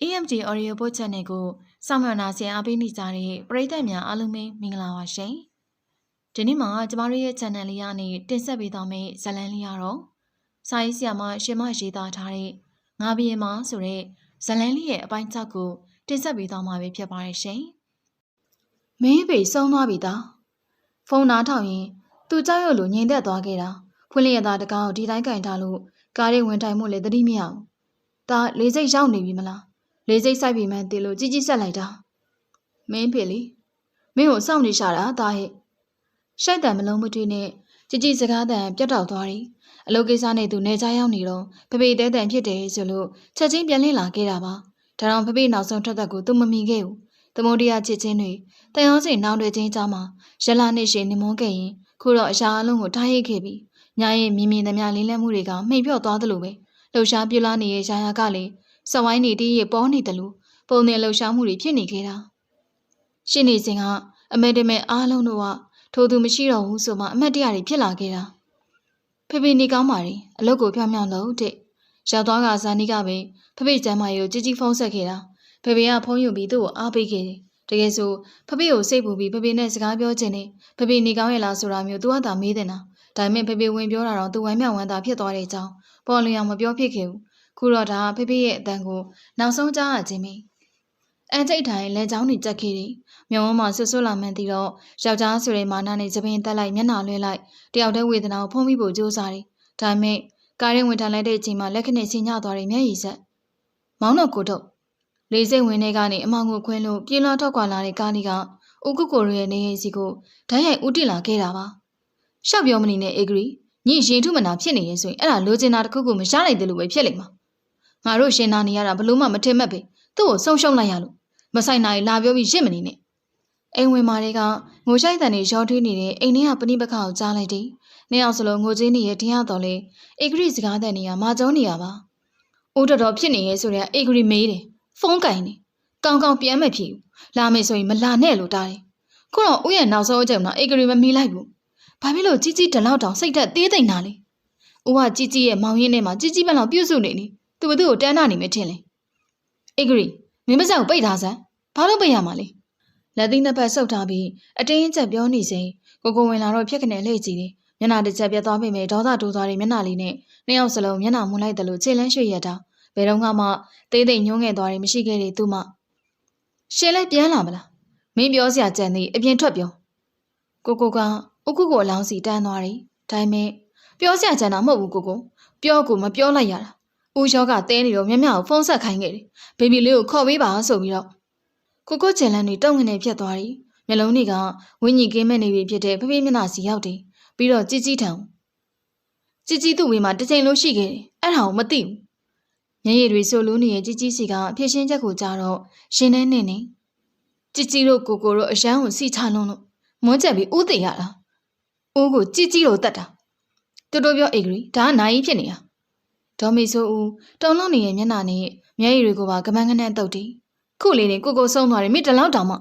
AMG Audio Book Channel ကိုစောင့်မျှော်နာဆင်အားပေးနေကြတဲ့ပရိသတ်များအားလုံးပဲမင်္ဂလာပါရှင်။ဒီနေ့မှာကျမတို့ရဲ့ channel လေးကနေတင်ဆက်ပေးသွားမယ့်ဇာတ်လမ်းလေးကတော့စာရေးဆရာမရှင်မရေးသားထားတဲ့ငါးဘီရင်မဆိုတဲ့ဇာတ်လမ်းလေးရဲ့အပိုင်း6ကိုတင်ဆက်ပေးသွားမှာဖြစ်ပါတယ်ရှင်။မင်းပေဆုံးသွားပြီသား။ဖုန်းနားထောင်ရင်သူကြောက်ရွံ့လို့ငြိမ်သက်သွားခဲ့တာ။ဖွင့်လျက်သားတကားကိုဒီတိုင်းကင်ထားလို့ကားရဲ့ဝင်ထိုင်မှုလည်းသတိမရဘူး။ဒါလေးစိတ်ရောက်နေပြီမလား။လေးစိတ်ဆိုင်ပြီမှန်းသိလို့ကြီးကြီးဆက်လိုက်တာမင်းဖေလေမင်းကိုစောင့်နေရှာတာဒါဟဲ့ရှိုက်တံမလုံးမထွေးနဲ့ကြီးကြီးစကားတန်ပြတ်တောက်သွားတယ်အလုပ်ကိစ္စနဲ့သူနေကြရောက်နေတော့ဖဖေတဲတန်ဖြစ်တယ်ဆိုလို့ချက်ချင်းပြန်လည်လာခဲ့တာပါဒါတော့ဖဖေနောက်ဆုံးထွက်သက်ကိုသူမမြင်ခဲ့ဘူးသမုဒ္ဒရာချစ်ချင်းတွေတန်ရောစင်နောင်တွေချင်းကြားမှာရလာနေရှင်နေမွန်းခဲ့ရင်ခုတော့အရှာအလုံးကိုထားရိတ်ခဲ့ပြီးညာရဲ့မြင်မြင်သမျှလေးလက်မှုတွေကမှိတ်ပြော့သွားသလိုပဲလှူရှားပြလာနေတဲ့ရာရာကလည်းစဝိုင်းနေတည်းရပေါ်နေတယ်လို့ပုံနဲ့လှူရှားမှုတွေဖြစ်နေခဲ့တာရှင်းနေစဉ်ကအမေတမဲအားလုံးတို့ကထိုသူမရှိတော့ဘူးဆိုမှအမတ်တရတွေဖြစ်လာခဲ့တာဖေဖေနေကောင်းပါလေအလုပ်ကိုဖြောင်းဖြောင်းလုပ်တဲ့ရောက်သွားကဇာနီကပဲဖေဖေကျမ်းမာရေးကိုကြီးကြီးဖုံးဆက်ခဲ့တာဖေဖေကဖုံးယူပြီးသူ့ကိုအားပေးခဲ့တယ်တကယ်ဆိုဖေဖေကိုစိတ်ပူပြီးဖေဖေနဲ့စကားပြောချင်တယ်ဖေဖေနေကောင်းရဲ့လားဆိုတာမျိုးသူကသာမေးတယ်နာဒါပေမဲ့ဖေဖေဝင်ပြောတာတော့သူဝမ်းမြောက်ဝမ်းသာဖြစ်သွားတဲ့အကြောင်းပေါ်လျောင်မပြောဖြစ်ခဲ့ဘူးခုတော့ဒါဖေဖေရဲ့အတန်ကိုနောက်ဆုံးကြားရခြင်းပဲအန်ကျိတ်ထိုင်လဲချောင်းနေကြက်ခဲ့တယ်မျက်ဝန်းမှာဆွဆွလာမှန်းသိတော့ယောက်ျားဆိုတဲ့မာနနဲ့သပင်တက်လိုက်မျက်နှာလွှဲလိုက်တယောက်တည်းဝေဒနာကိုဖုံးပြီးဖို့ကြိုးစားတယ်ဒါပေမဲ့ကားရင်ဝင်ထိုင်လိုက်တဲ့အချိန်မှာလက်ခနဲ့ဆင်ညသွားတယ်မျက်ရည်ဆက်မောင်းတော့ကိုတော့လေးစိတ်ဝင်ထဲကနေအမောင်ကိုခွင်းလို့ပြေးလွှားထောက်ကွာလာတဲ့ကားလေးကဦးကုကိုရဲ့နေအိမ်စီကိုဓာတ်ရိုက်ဦးတိလာခဲ့တာပါရှောက်ပြောမနေနဲ့အေဂရီညရင်ထုမနာဖြစ်နေရဲ့ဆိုရင်အဲ့ဒါလိုချင်တာတစ်ခုခုမရနိုင်တယ်လို့ပဲဖြစ်လိမ့်မှာငါတို့ရှင်နာနေရတာဘလို့မှမထင်မှတ်ပဲသူ့ကိုဆုံးရှုံးလိုက်ရလို့မဆိုင်နိုင်လာပြောပြီးရစ်မနေနဲ့အိမ်ဝင်မာတွေကငိုရှိုက်တန်တွေရောထွေးနေတဲ့အိမ်ထဲကပဏိပခါကိုကြားလိုက်တယ်နှစ်ယောက်စလုံးငိုချင်းနေရဲ့တရားတော်လေအေဂရီစကားတန်တွေကမာကျုံးနေရပါအိုးတော်တော်ဖြစ်နေရဲ့ဆိုတဲ့အေဂရီမေးတယ်ဖုန်းကင်နေကောင်းကောင်းပြန်မဖြစ်ဘူးလာမယ်ဆိုရင်မလာနဲ့လို့တားတယ်ခုတော့ဦးရဲ့နောက်ဆုံးအကြိမ်တော့အေဂရီမမီလိုက်ဘူးဘာဖြစ်လို့ကြီးကြီးတလောက်တောင်စိတ်သက်သေးသိမ့်တာလဲဦးကကြီးကြီးရဲ့မောင်ရင်းထဲမှာကြီးကြီးပန်းလောက်ပြုတ်စုနေနေသူဘသူ့ကိုတန်းနာနေမှထင်လေအေဂရီမင်းမဆက်ကိုပိတ်ထားစမ်းဘာလို့ပိတ်ရမှာလဲလက်သီးနှစ်ဖက်ဆုပ်ထားပြီးအတင်းအကျပ်ပြောနေစဉ်ကိုဝင်လာတော့ဖြက်ခနဲ့လှည့်ကြည့်တယ်မျက်နှာတစ်ချက်ပြတ်သွားပြီမဲ့ဒေါသတိုးသွားတဲ့မျက်နှာလေးနဲ့နှစ်ယောက်စလုံးမျက်နှာမွန်းလိုက်တယ်လို့ခြေလန်းရွှေ့ရတာဘယ်တော့မှသေးသိမ့်ညှိုးငယ်သွားတယ်မရှိခဲ့တဲ့သူမှရှင်လည်းပြန်လာမလားမင်းပြောစရာကြံသေးအပြင်ထွက်ပြောကိုကဥကုကိုအလောင်းစီတန်းသွားတယ်ဒါပေမဲ့ပြောစရာကြံတာမဟုတ်ဘူးကိုပြောကိုမပြောလိုက်ရတာဦးရောကတဲနေတော့မြက်မြကိုဖုန်းဆက်ခိုင်းခဲ့တယ်ဘေဘီလေးကိုခေါ်ပေးပါဆိုပြီးတော့ကိုကျန်လန်းတွေတုံငနေဖြတ်သွားတယ်မျက်လုံးတွေကဝင်းကြီးကင်းမဲ့နေပြီဖြစ်တဲ့ဖဖေးမျက်နှာစီရောက်တယ်ပြီးတော့ជីထံជីသူ့ဝေးမှာတစ်ချိန်လို့ရှိခဲ့တယ်အဲ့ဒါကိုမသိဘူးမျက်ရည်တွေဆိုလို့နေတဲ့ជីစီကအဖြစ်ရှင်းချက်ကိုကြားတော့ရှင်နေနေជីတို့ကိုတို့အရန်ကိုစီချလုံးလို့မွန်းချက်ပြီးဥသိရတာဦးကိုជីတို့တတ်တာတူပြောအေဂရီဒါကနိုင်ကြီးဖြစ်နေတာဒေါ်မီဆိုဦးတုံလုံးနေတဲ့မျက်နှာနဲ့မျက်ရည်တွေကိုပါကမန်းကနန်းတုတ်တယ်ခုလေးနဲ့ကိုဆုံးသွားတယ်မိတလောက်တောင်မှ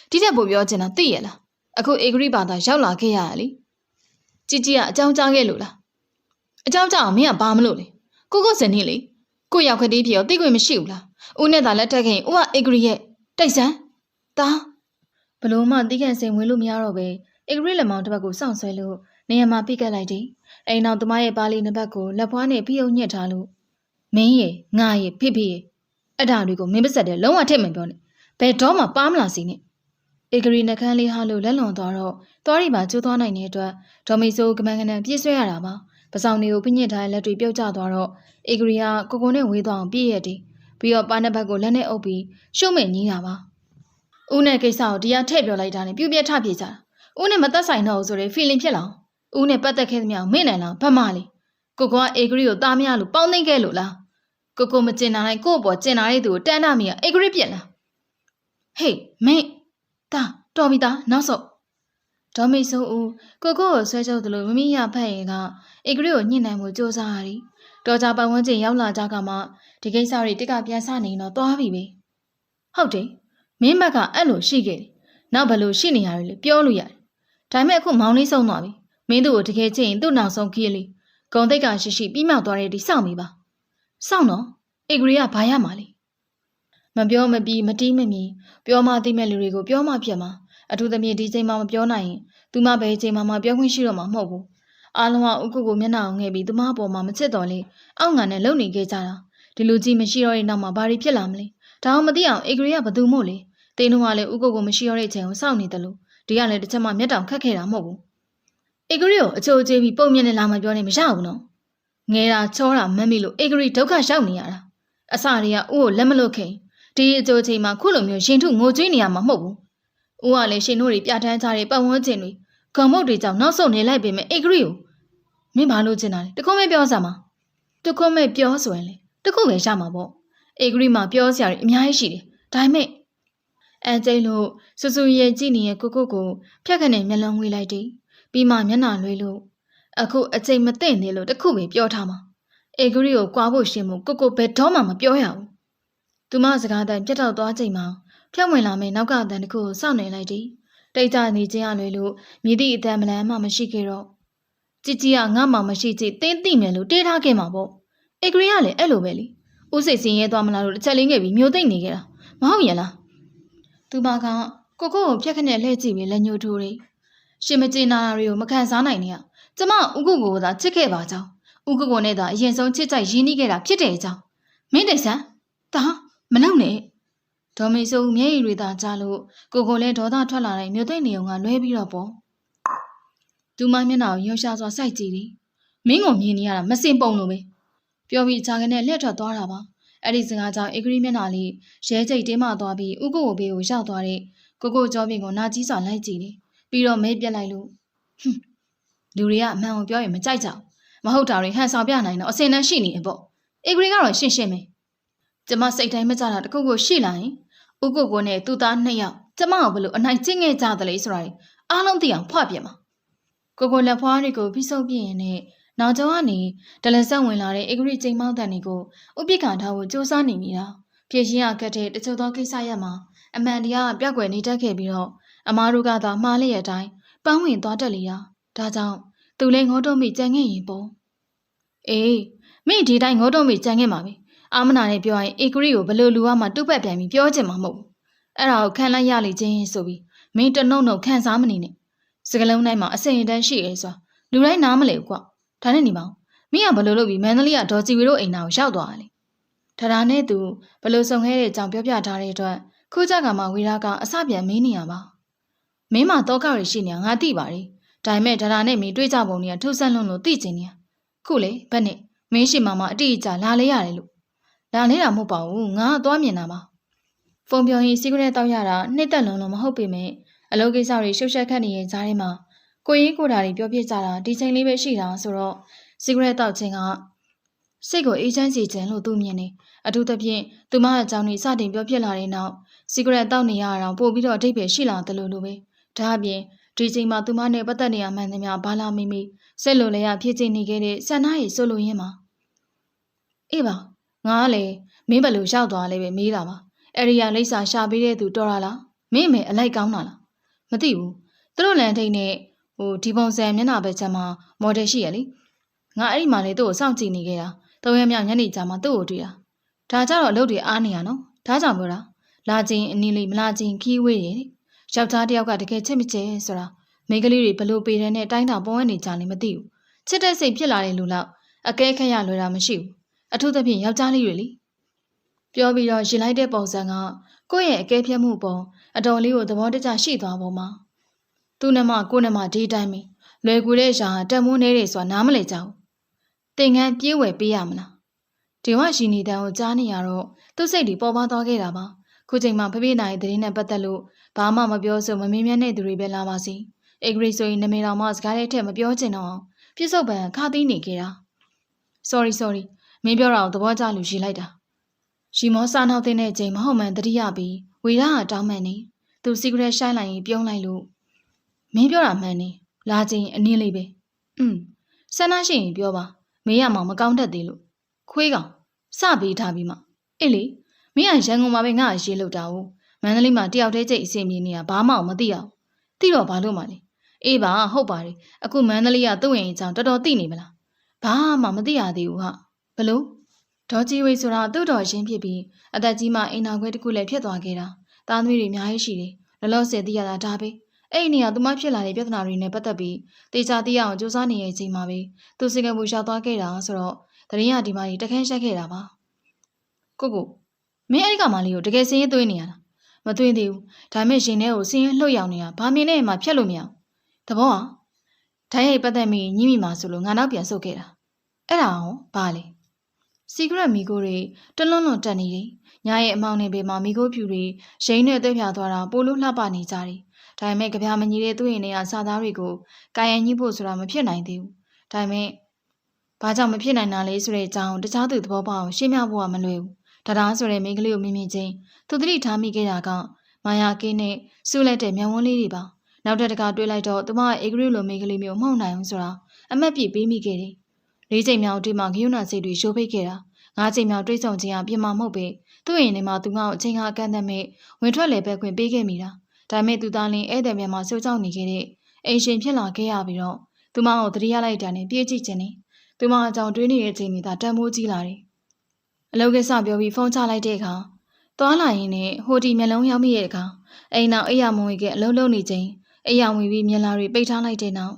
ဒီတက်ပို့ပြောချင်တာသိရလားအခုအေဂရီဘာသာရောက်လာခဲ့ရတာလေជីကအကြောင်းကြားခဲ့လို့လားအကြောင်းကြားအောင်မင်းကဘာမလို့လဲကိုစင်နေလေကိုရောက်ခတိဖြစ်ရောသိခွင့်မရှိဘူးလားဦးနဲ့သာလက်ထက်ခင်ဦးကအေဂရီရဲ့တိုက်စမ်းတာဘလို့မှတိကန်စင်ဝင်လို့မရတော့ပဲအေဂရီလက်မောင်းတစ်ဘက်ကိုစောင့်ဆွဲလို့နေရာမှာပြိကက်လိုက်တယ်အိမ်နောက်သမားရဲ့ပါလီနှစ်ဘက်ကိုလက်ဖွားနဲ့ဖိအုပ်ညှက်ထားလို့မင်းရဲ့ငါရဲ့ဖိရဲ့အဲ့ဒါတွေကိုမင်းပစက်တယ်လုံးဝထည့်မပြောနဲ့ဘယ်တော့မှပါမလာစီနဲ့အေဂရီနှကန်းလေးဟာလို့လက်လွန်သွားတော့သွားရီပါကျိုးသွားနိုင်တဲ့အတွက်ဒေါ်မီဆိုကမန်းကနန်ပြေးဆွဲရတာပါပစောင်တွေကိုပြညစ်ထားတဲ့လက်တွေပြုတ်ကျသွားတော့အေဂရီကကိုနဲ့ဝေးသွားအောင်ပြေးရတယ်ပြီးတော့ပါနှစ်ဘက်ကိုလက်နဲ့အုပ်ပြီးရှုံးမဲ့ညီးတာပါဦးနဲ့ကိစ္စကိုတရားထည့်ပြောလိုက်တာနဲ့ပြူပြက်ထပြေးကြတာဦးနဲ့မသက်ဆိုင်တော့ဘူးဆိုတဲ့ feeling ဖြစ်လာဦးနဲ့ပတ်သက်ခဲ့သမျှမင်းနိုင်လားဗတ်မလေးကိုကအေဂရီကိုတားမရလို့ပေါင်းသိမ့်ခဲ့လို့လားကိုမကျင်နာလိုက်ကို့ပေါ်ကျင်နာတဲ့သူကိုတန်းနာမိရအေဂရီပြက်လားဟေးမင်းတာတော်ပြီသားနောက်ဆုတ်ဒေါ်မီဆိုဦးကိုဆွဲချုပ်တယ်လို့မမီရဖက်ရင်ကအေဂရီကိုညှစ်နိုင်မှုစ조사ရတယ်တော်ကြပတ်ဝန်းကျင်ရောက်လာကြကမှဒီကိစ္စတွေတက်ကပြန်ဆနေတော့သွားပြီပဲဟုတ်တယ်မင်းဘက်ကအဲ့လိုရှိခဲ့တယ်နောက်ဘယ်လိုရှိနေရတယ်လဲပြောလို့ရတယ်ဒါပေမဲ့အခုမောင်လေးဆုံးသွားပြီမင်းတို့ကိုတကယ်ချင်းသူ့နောက်ဆုံးခီးလေးဂုံတိတ်ကရှိပြီးမြောက်သွားတဲ့ဒီစောင့်ပြီပါစောင့်တော့အေဂရီကဘာရမှာလဲ မပြောမပြီးမတီးမမီပြောမှသိမဲ့လူတွေကိုပြောမှဖြစ်မှာအထူးသဖြင့်ဒီချိန်မှာမပြောနိုင်ရင်သူမဘယ်ချိန်မှပြောခွင့်ရှိတော့မှာမဟုတ်ဘူးအားလုံးကဥကုကိုမျက်နှာအောင်ငှဲ့ပြီးသူမအပေါ်မှာမချစ်တော်လေအောက်ငါနဲ့လုံနေခဲ့ကြတာဒီလူကြီးမရှိတော့တဲ့နောက်မှာဘာတွေဖြစ်လာမလဲဒါအောင်မသိအောင်အေဂရီကဘသူမို့လဲတင်းတို့ကလည်းဥကုကိုမရှိတော့တဲ့ချိန်ကိုစောင့်နေတယ်လို့ဒီကလည်းတစ်ချက်မှမျက်တောင်ခတ်ခဲ့တာမဟုတ်ဘူးအေဂရီကိုအချိုးချေးပြီးပုံမြင်နေလာမှပြောနေမရဘူးနော်ငဲတာချောတာမမ်းမိလို့အေဂရီဒုက္ခရောက်နေရတာအစတွေကဥကိုလက်မလွတ်ခင်ဒီအကျိုးချိန်မှာခုလိုမျိုးရှင်ထုငိုကြွေးနေရမှာမဟုတ်ဘူး။ဦးကလည်းရှင်တို့တွေပြဋ္ဌာန်းကြတဲ့ပတ်ဝန်းကျင်တွေဂုံမုတ်တွေကြောင့်နောက်ဆုံးနေလိုက်ပေမဲ့အေဂရီကိုမင်းဘာလို့ချင်တာလဲတခုမဲ့ပြောစမ်းပါတခုမဲ့ပြောဆိုရင်လေတခုပဲရမှာပေါ့အေဂရီမှာပြောစရာတွေအများကြီးရှိတယ်ဒါပေမဲ့အကျိန်လို့စူစူရဲကြည့်နေတဲ့ကိုကိုဖြတ်ခနဲ့မျက်လုံးငွေလိုက်တယ်ပြီးမှမျက်နှာလွှဲလို့အခုအကျိန်မသိမ့်နေလို့တခုပဲပြောထားမှာအေဂရီကိုကွာဖို့ရှင်မို့ကိုဘယ်တော့မှမပြောရဘူးသူမစကားတန်ပြတ်တော့သွားချိန်မှာဖြတ်ဝင်လာမယ့်နောက်ကတန်တစ်ခုကိုစောင့်နေလိုက်တယ်တိတ်ကြနေခြင်းအလွယ်လို့မြည်သည့်အတန်မလန်မှမရှိခဲ့တော့ကြည်ကြီးကငါမှမရှိကြည့်တင်းသိမယ်လို့တေးထားခဲ့မှာပေါ့အေဂရီကလည်းအဲ့လိုပဲလေဦးစိတ်စင်ရဲသွားမလားလို့တစ်ချက်လေးငယ်ပြီးမျိုးသိမ့်နေခဲ့တာမဟုတ်ရဲ့လားသူမကကိုကိုဖြတ်ခနဲ့လှည့်ကြည့်ပြီးလက်ညှိုးထိုးတယ်ရှင်မကျင်နာတွေကိုမခံစားနိုင်နဲ့ကျမဥကုကိုသာချစ်ခဲ့ပါကြောင်းဥကုကိုနဲ့သာအရင်ဆုံးချစ်ကြိုက်ရင်းနှီးခဲ့တာဖြစ်တဲ့အကြောင်းမင်းတိတ်ဆန်းဒါမလုပ်နဲ့ဒေါ်မေဆိုမျက်ရည်တွေသာကြားလို့ကိုလည်းဒေါသထွက်လာတဲ့မြို့သိမ့်နေုံကလွဲပြီးတော့ပေါ့သူမမျက်နှာကိုရုံရှာစွာစိုက်ကြည့်တယ်မင်းကိုမြင်နေရတာမစင်ပုံလို့ပဲပြောပြီးခြာကနေလက်ထွက်သွားတာပါအဲ့ဒီစကားကြောင့်အေဂရီမျက်နှာလေးရဲကျိတ်တင်းမသွားပြီးဥကုကိုဘေးကိုရောက်သွားတဲ့ကိုကြောပြင်ကိုနာကြီးစွာလိုက်ကြည့်တယ်ပြီးတော့မဲပြက်လိုက်လို့လူတွေကအမှန်ကိုပြောရင်မကြိုက်ကြဘူးမဟုတ်တာတွေဟန်ဆောင်ပြနိုင်တော့အစင်တန်းရှိနေအပေါ့အေဂရီကတော့ရှင်းပဲကျမစိတ်တိုင်းမကြတာတခုခုရှိလာရင်ဥကုကိုနဲ့သူ့သား2ယောက်ကျမကိုဘလို့အနိုင်ကျင့်ခဲ့ကြတယ်လေဆိုတာအားလုံးသိအောင်ဖွပြမှာကိုလက်ဖွားတွေကိုပြီးဆုံးပြရင်နဲ့နောက်ကျောင်းကနေဒလဆက်ဝင်လာတဲ့အေဂရီချိန်မောင်းတန်တွေကိုဥပိ္ပခါထားဖို့စူးစမ်းနေမိတာဖြည့်ရှင်းရကတ်တဲ့တချို့သောကိစ္စရပ်မှာအမှန်တရားပြက်ကွယ်နေတတ်ခဲ့ပြီးတော့အမားတို့ကသာမှားလျက်အတိုင်းပန်းဝင်သွားတတ်လေရာဒါကြောင့်သူလည်းငိုးတုံးမိကြံခဲ့ရင်ပေါ့အေးမိဒီတိုင်းငိုးတုံးမိကြံခဲ့မှာပဲအာမနာနဲ့ပြောရင်အေဂရီကိုဘလို့လူကမှတုတ်ပတ်ပြန်ပြီးပြောချင်မှာမဟုတ်ဘူးအဲ့ဒါကိုခံလိုက်ရလေချင်းဆိုပြီးမင်းတနှုတ်နှုတ်ခံစားမနေနဲ့စကလုံးတိုင်းမှာအစိမ်အတန်းရှိရဲဆိုတာလူတိုင်းနားမလဲဘူးကွာဒါနဲ့နေပါဦးမင်းကဘလို့လုပ်ပြီးမန္တလေးကဒေါ်စီဝီတို့အိမ်နာကိုရောက်သွားတယ်ဒါနဲ့သူဘလို့ဆုံခဲ့တဲ့အကြောင်းပြောပြထားတဲ့အတွက်ခုကြကမှဝီရာကအစပြန်မင်းနေရပါမင်းမတော့ကောက်ရရှိနေငါသိပါတယ်ဒါပေမဲ့ဒါနဲ့မင်းတွေးကြပုံတွေကထုဆန်းလွန်းလို့သိချင်နေခုလေဘက်နဲ့မင်းရှိမှအတိအကျလာလေရတယ်လို့လာနေတာမဟုတ်ပါဘူးငါကသွားမြင်တာပါဖုန်းပြောရင်စီကရက်တောက်ရတာနှစ်သက်လုံးလုံးမဟုတ်ပေမဲ့အလုပ်ကိစ္စတွေရှုပ်ရှက်ခတ်နေရင်ကြားထဲမှာကိုရေးကိုတာတွေပြောပြကြတာဒီချိန်လေးပဲရှိတာဆိုတော့စီကရက်တောက်ခြင်းကစိတ်ကိုအေးချမ်းစေခြင်းလို့သူမြင်နေအထူးသဖြင့်သူမအကြောင်းတွေစတင်ပြောပြလာတဲ့နောက်စီကရက်တောက်နေရအောင်ပို့ပြီးတော့အထိပ္ပယ်ရှိလာတယ်လို့ပဲဒါအပြင်ဒီချိန်မှာသူမနဲ့ပတ်သက်နေရမှန်သမျှဘာလာမိမိစိတ်လိုလဲရဖြစ်ချင်နေခဲ့တဲ့ဆန္ဒရည်ဆိုလိုရင်းမှာအေးပါငါကလည်းမင်းဘယ်လိုရောက်သွားလဲပဲမေးတာပါအဲ့ဒီရလိပ်စာရှာပေးတဲ့သူတော်ရလားမင်းမေအလိုက်ကောင်းတာလားမသိဘူးသူတို့လန်ထိတ်နဲ့ဒီပုံစံမျက်နှာပဲချမ်းမှာမော်ဒယ်ရှိရလေငါအဲ့ဒီမှာလေသူ့ကိုစောင့်ကြည့်နေခဲ့တာ3ရက်မြောက်ညနေကျမှသူ့ကိုတွေ့တာဒါကြတော့အလုပ်တွေအားနေရနော်ဒါကြောင့်ပြောတာလာချင်းအနည်းလေးမလာချင်းခီးဝေးတယ်ယောက်ျားတစ်ယောက်ကတကယ်ချစ်မချစ်ဆိုတာမိန်းကလေးတွေဘလို့ပေတယ်နဲ့တိုင်းတာပေါ်ရနေကြလည်းမသိဘူးချစ်တဲ့စိတ်ဖြစ်လာတဲ့လူလောက်အကဲခက်ရလွယ်တာမရှိဘူးအထူးသဖြင့်ယောက်ျားလေးတွေလေပြောပြီးတော့ရင်လိုက်တဲ့ပုံစံကကိုယ့်ရဲ့အကဲဖြတ်မှုပုံအတော်လေးကိုသဘောတကျရှိသွားပုံမှာသူ့နဲ့မှကိုယ်နဲ့မှဒီတိုင်းပဲလွယ်ကူတဲ့ရှာတက်မိုးနေတယ်ဆိုတာနားမလည်ကြဘူးတင်ငန်းပြေးဝယ်ပေးရမလားဒီဝရှိနေတန်းကိုကြားနေရတော့သူ့စိတ်တွေပေါ်ပါသွားခဲ့တာပါခုချိန်မှဖဖေးနိုင်တဲ့သတင်းနဲ့ပတ်သက်လို့ဘာမှမပြောဆိုမမင်းမြတ်တဲ့သူတွေပဲလာပါစီအေဂရီဆိုရင်နမေတော်မှစကားလေးထက်မပြောချင်တော့ပြစ်စုံပန်ခါသိနေခဲ့တာ sorry မင်းပြောတာကိုသဘောကျလို့ရှိလိုက်တာရှီမောစာနောက်တဲ့ချိန်မဟုတ်မှန်တတိယပြီးဝေရာကတောင်းမှန်နေသူစီကရက်ရှိုင်းလိုက်ရင်ပြုံးလိုက်လို့မင်းပြောတာမှန်နေလာချင်းအနည်းလေးပဲဆန္ဒရှိရင်ပြောပါမေးရမှာမကောင်းတတ်သေးလို့ခွေးကောင်စပေးထားပြီးမှအေးလေမင်းကရန်ကုန်မှာပဲငါ့အရေးလောက်တာဟုတ်မန္တလေးမှာတယောက်တည်းကျိတ်အစီအမြင်နေတာဘာမှမသိအောင်သိတော့ဘာလို့မှလဲအေးပါဟုတ်ပါတယ်အခုမန္တလေးကသူ့ဝင်အကြောင်းတော်တော်သိနေမလားဘာမှမသိရသေးဘူးဟာဘလို့ ဒေါ်ကြီးဝေဆိုတာသူ့တော်ရင်းဖြစ်ပြီးအသက်ကြီးမှအိမ်နောက်ခွဲတစ်ခုလည်းဖြစ်သွားခဲ့တာသားသမီးတွေအများကြီးရှိတယ်လောလောဆယ်သိရတာဒါပဲအဲ့ဒီနေရာသူမဖြစ်လာတဲ့ပြဿနာတွေနဲ့ပတ်သက်ပြီးတေချာသိရအောင်စူးစမ်းနေတဲ့အချိန်မှာပဲသူစင်ကာပူရောက်သွားခဲ့တာဆိုတော့တရင်ရဒီမာကြီးတခန်းရှက်ခဲ့တာပါကိုမင်းအဲ့ဒီကောင်မလေးကိုတကယ်စင်းရဲသွင်းနေရလားမသွင်းသေးဘူးဒါမဲ့ရှင်ထဲကိုစင်းရဲလှုပ်ရောက်နေတာဘာမြင်နဲ့မှဖြတ်လို့မရဘူးတဘောကဓာတ်ရိုက်ပတ်သက်မိညှိမိမှာဆိုလို့ငါနောက်ပြန်ဆုတ်ခဲ့တာအဲ့ဒါအောင်ဘာလဲစီကရက်မီကိုတွေတလွန်းလွန်တက်နေတယ်။ညရဲ့အမောင်နေပေမှာမီကိုဖြူတွေရိန်းနဲ့သွေးဖြာသွားတာပိုလို့လှပနေကြတယ်။ဒါပေမဲ့ကြပြမကြီးတဲ့သူ့ရင်ထဲကစာသားတွေကိုကာယံညှိဖို့ဆိုတာမဖြစ်နိုင်သေးဘူး။ဒါပေမဲ့ဘာကြောင့်မဖြစ်နိုင်တာလဲဆိုတဲ့အကြောင်းတခြားသူသဘောပေါက်အောင်ရှင်းပြဖို့ကမလွယ်ဘူး။ဒါဆိုတဲ့မိန်းကလေးကိုမြင်ချင်းသူသတိထားမိခဲ့တာကမာယာကင်းနဲ့စူးလက်တဲ့မျက်ဝန်းလေးတွေပါ။နောက်တစ်ခါတွေ့လိုက်တော့သူမအေဂရီလိုမိန်းကလေးမျိုးမဟုတ်နိုင်ဘူးဆိုတာအမက်ပြပေးမိခဲ့တယ်။၄ချိန်မြောက်ဒီမှာဂယုဏစိတ်တွေရှိုးဖိတ်ခဲ့တာ၅ချိန်မြောက်တွေးဆုံခြင်းအပြစ်မှမဟုတ်ပေသူ့ရင်ထဲမှာသူငါ့ကိုအချိန်ကအကန့်အသတ်မဲ့ဝင်ထွက်လေပဲခွင့်ပေးခဲ့မိတာဒါပေမဲ့သူသားလင်းဧည့်သည်များမှာစိုးကြောက်နေခဲ့တဲ့အိမ်ရှင်ဖြစ်လာခဲ့ရပြီးတော့သူမကိုသတိရလိုက်တာနဲ့ပြေးကြည့်ခြင်းနဲ့သူမအကြောင်းတွေးနေတဲ့အချိန်တွေသာတန်ဖိုးကြီးလာတယ်အလုပ်ကိစ္စပြောပြီးဖုန်းချလိုက်တဲ့အခါသွားလာရင်းနဲ့ဟိုတီမျက်လုံးရောက်မိရဲ့အခါအိမ်နောက်အိယာမွန်ဝေကအလုပ်လုပ်နေချိန်အိယာဝင်ပြီးမျက်လာတွေပိတ်ထားလိုက်တဲ့နောက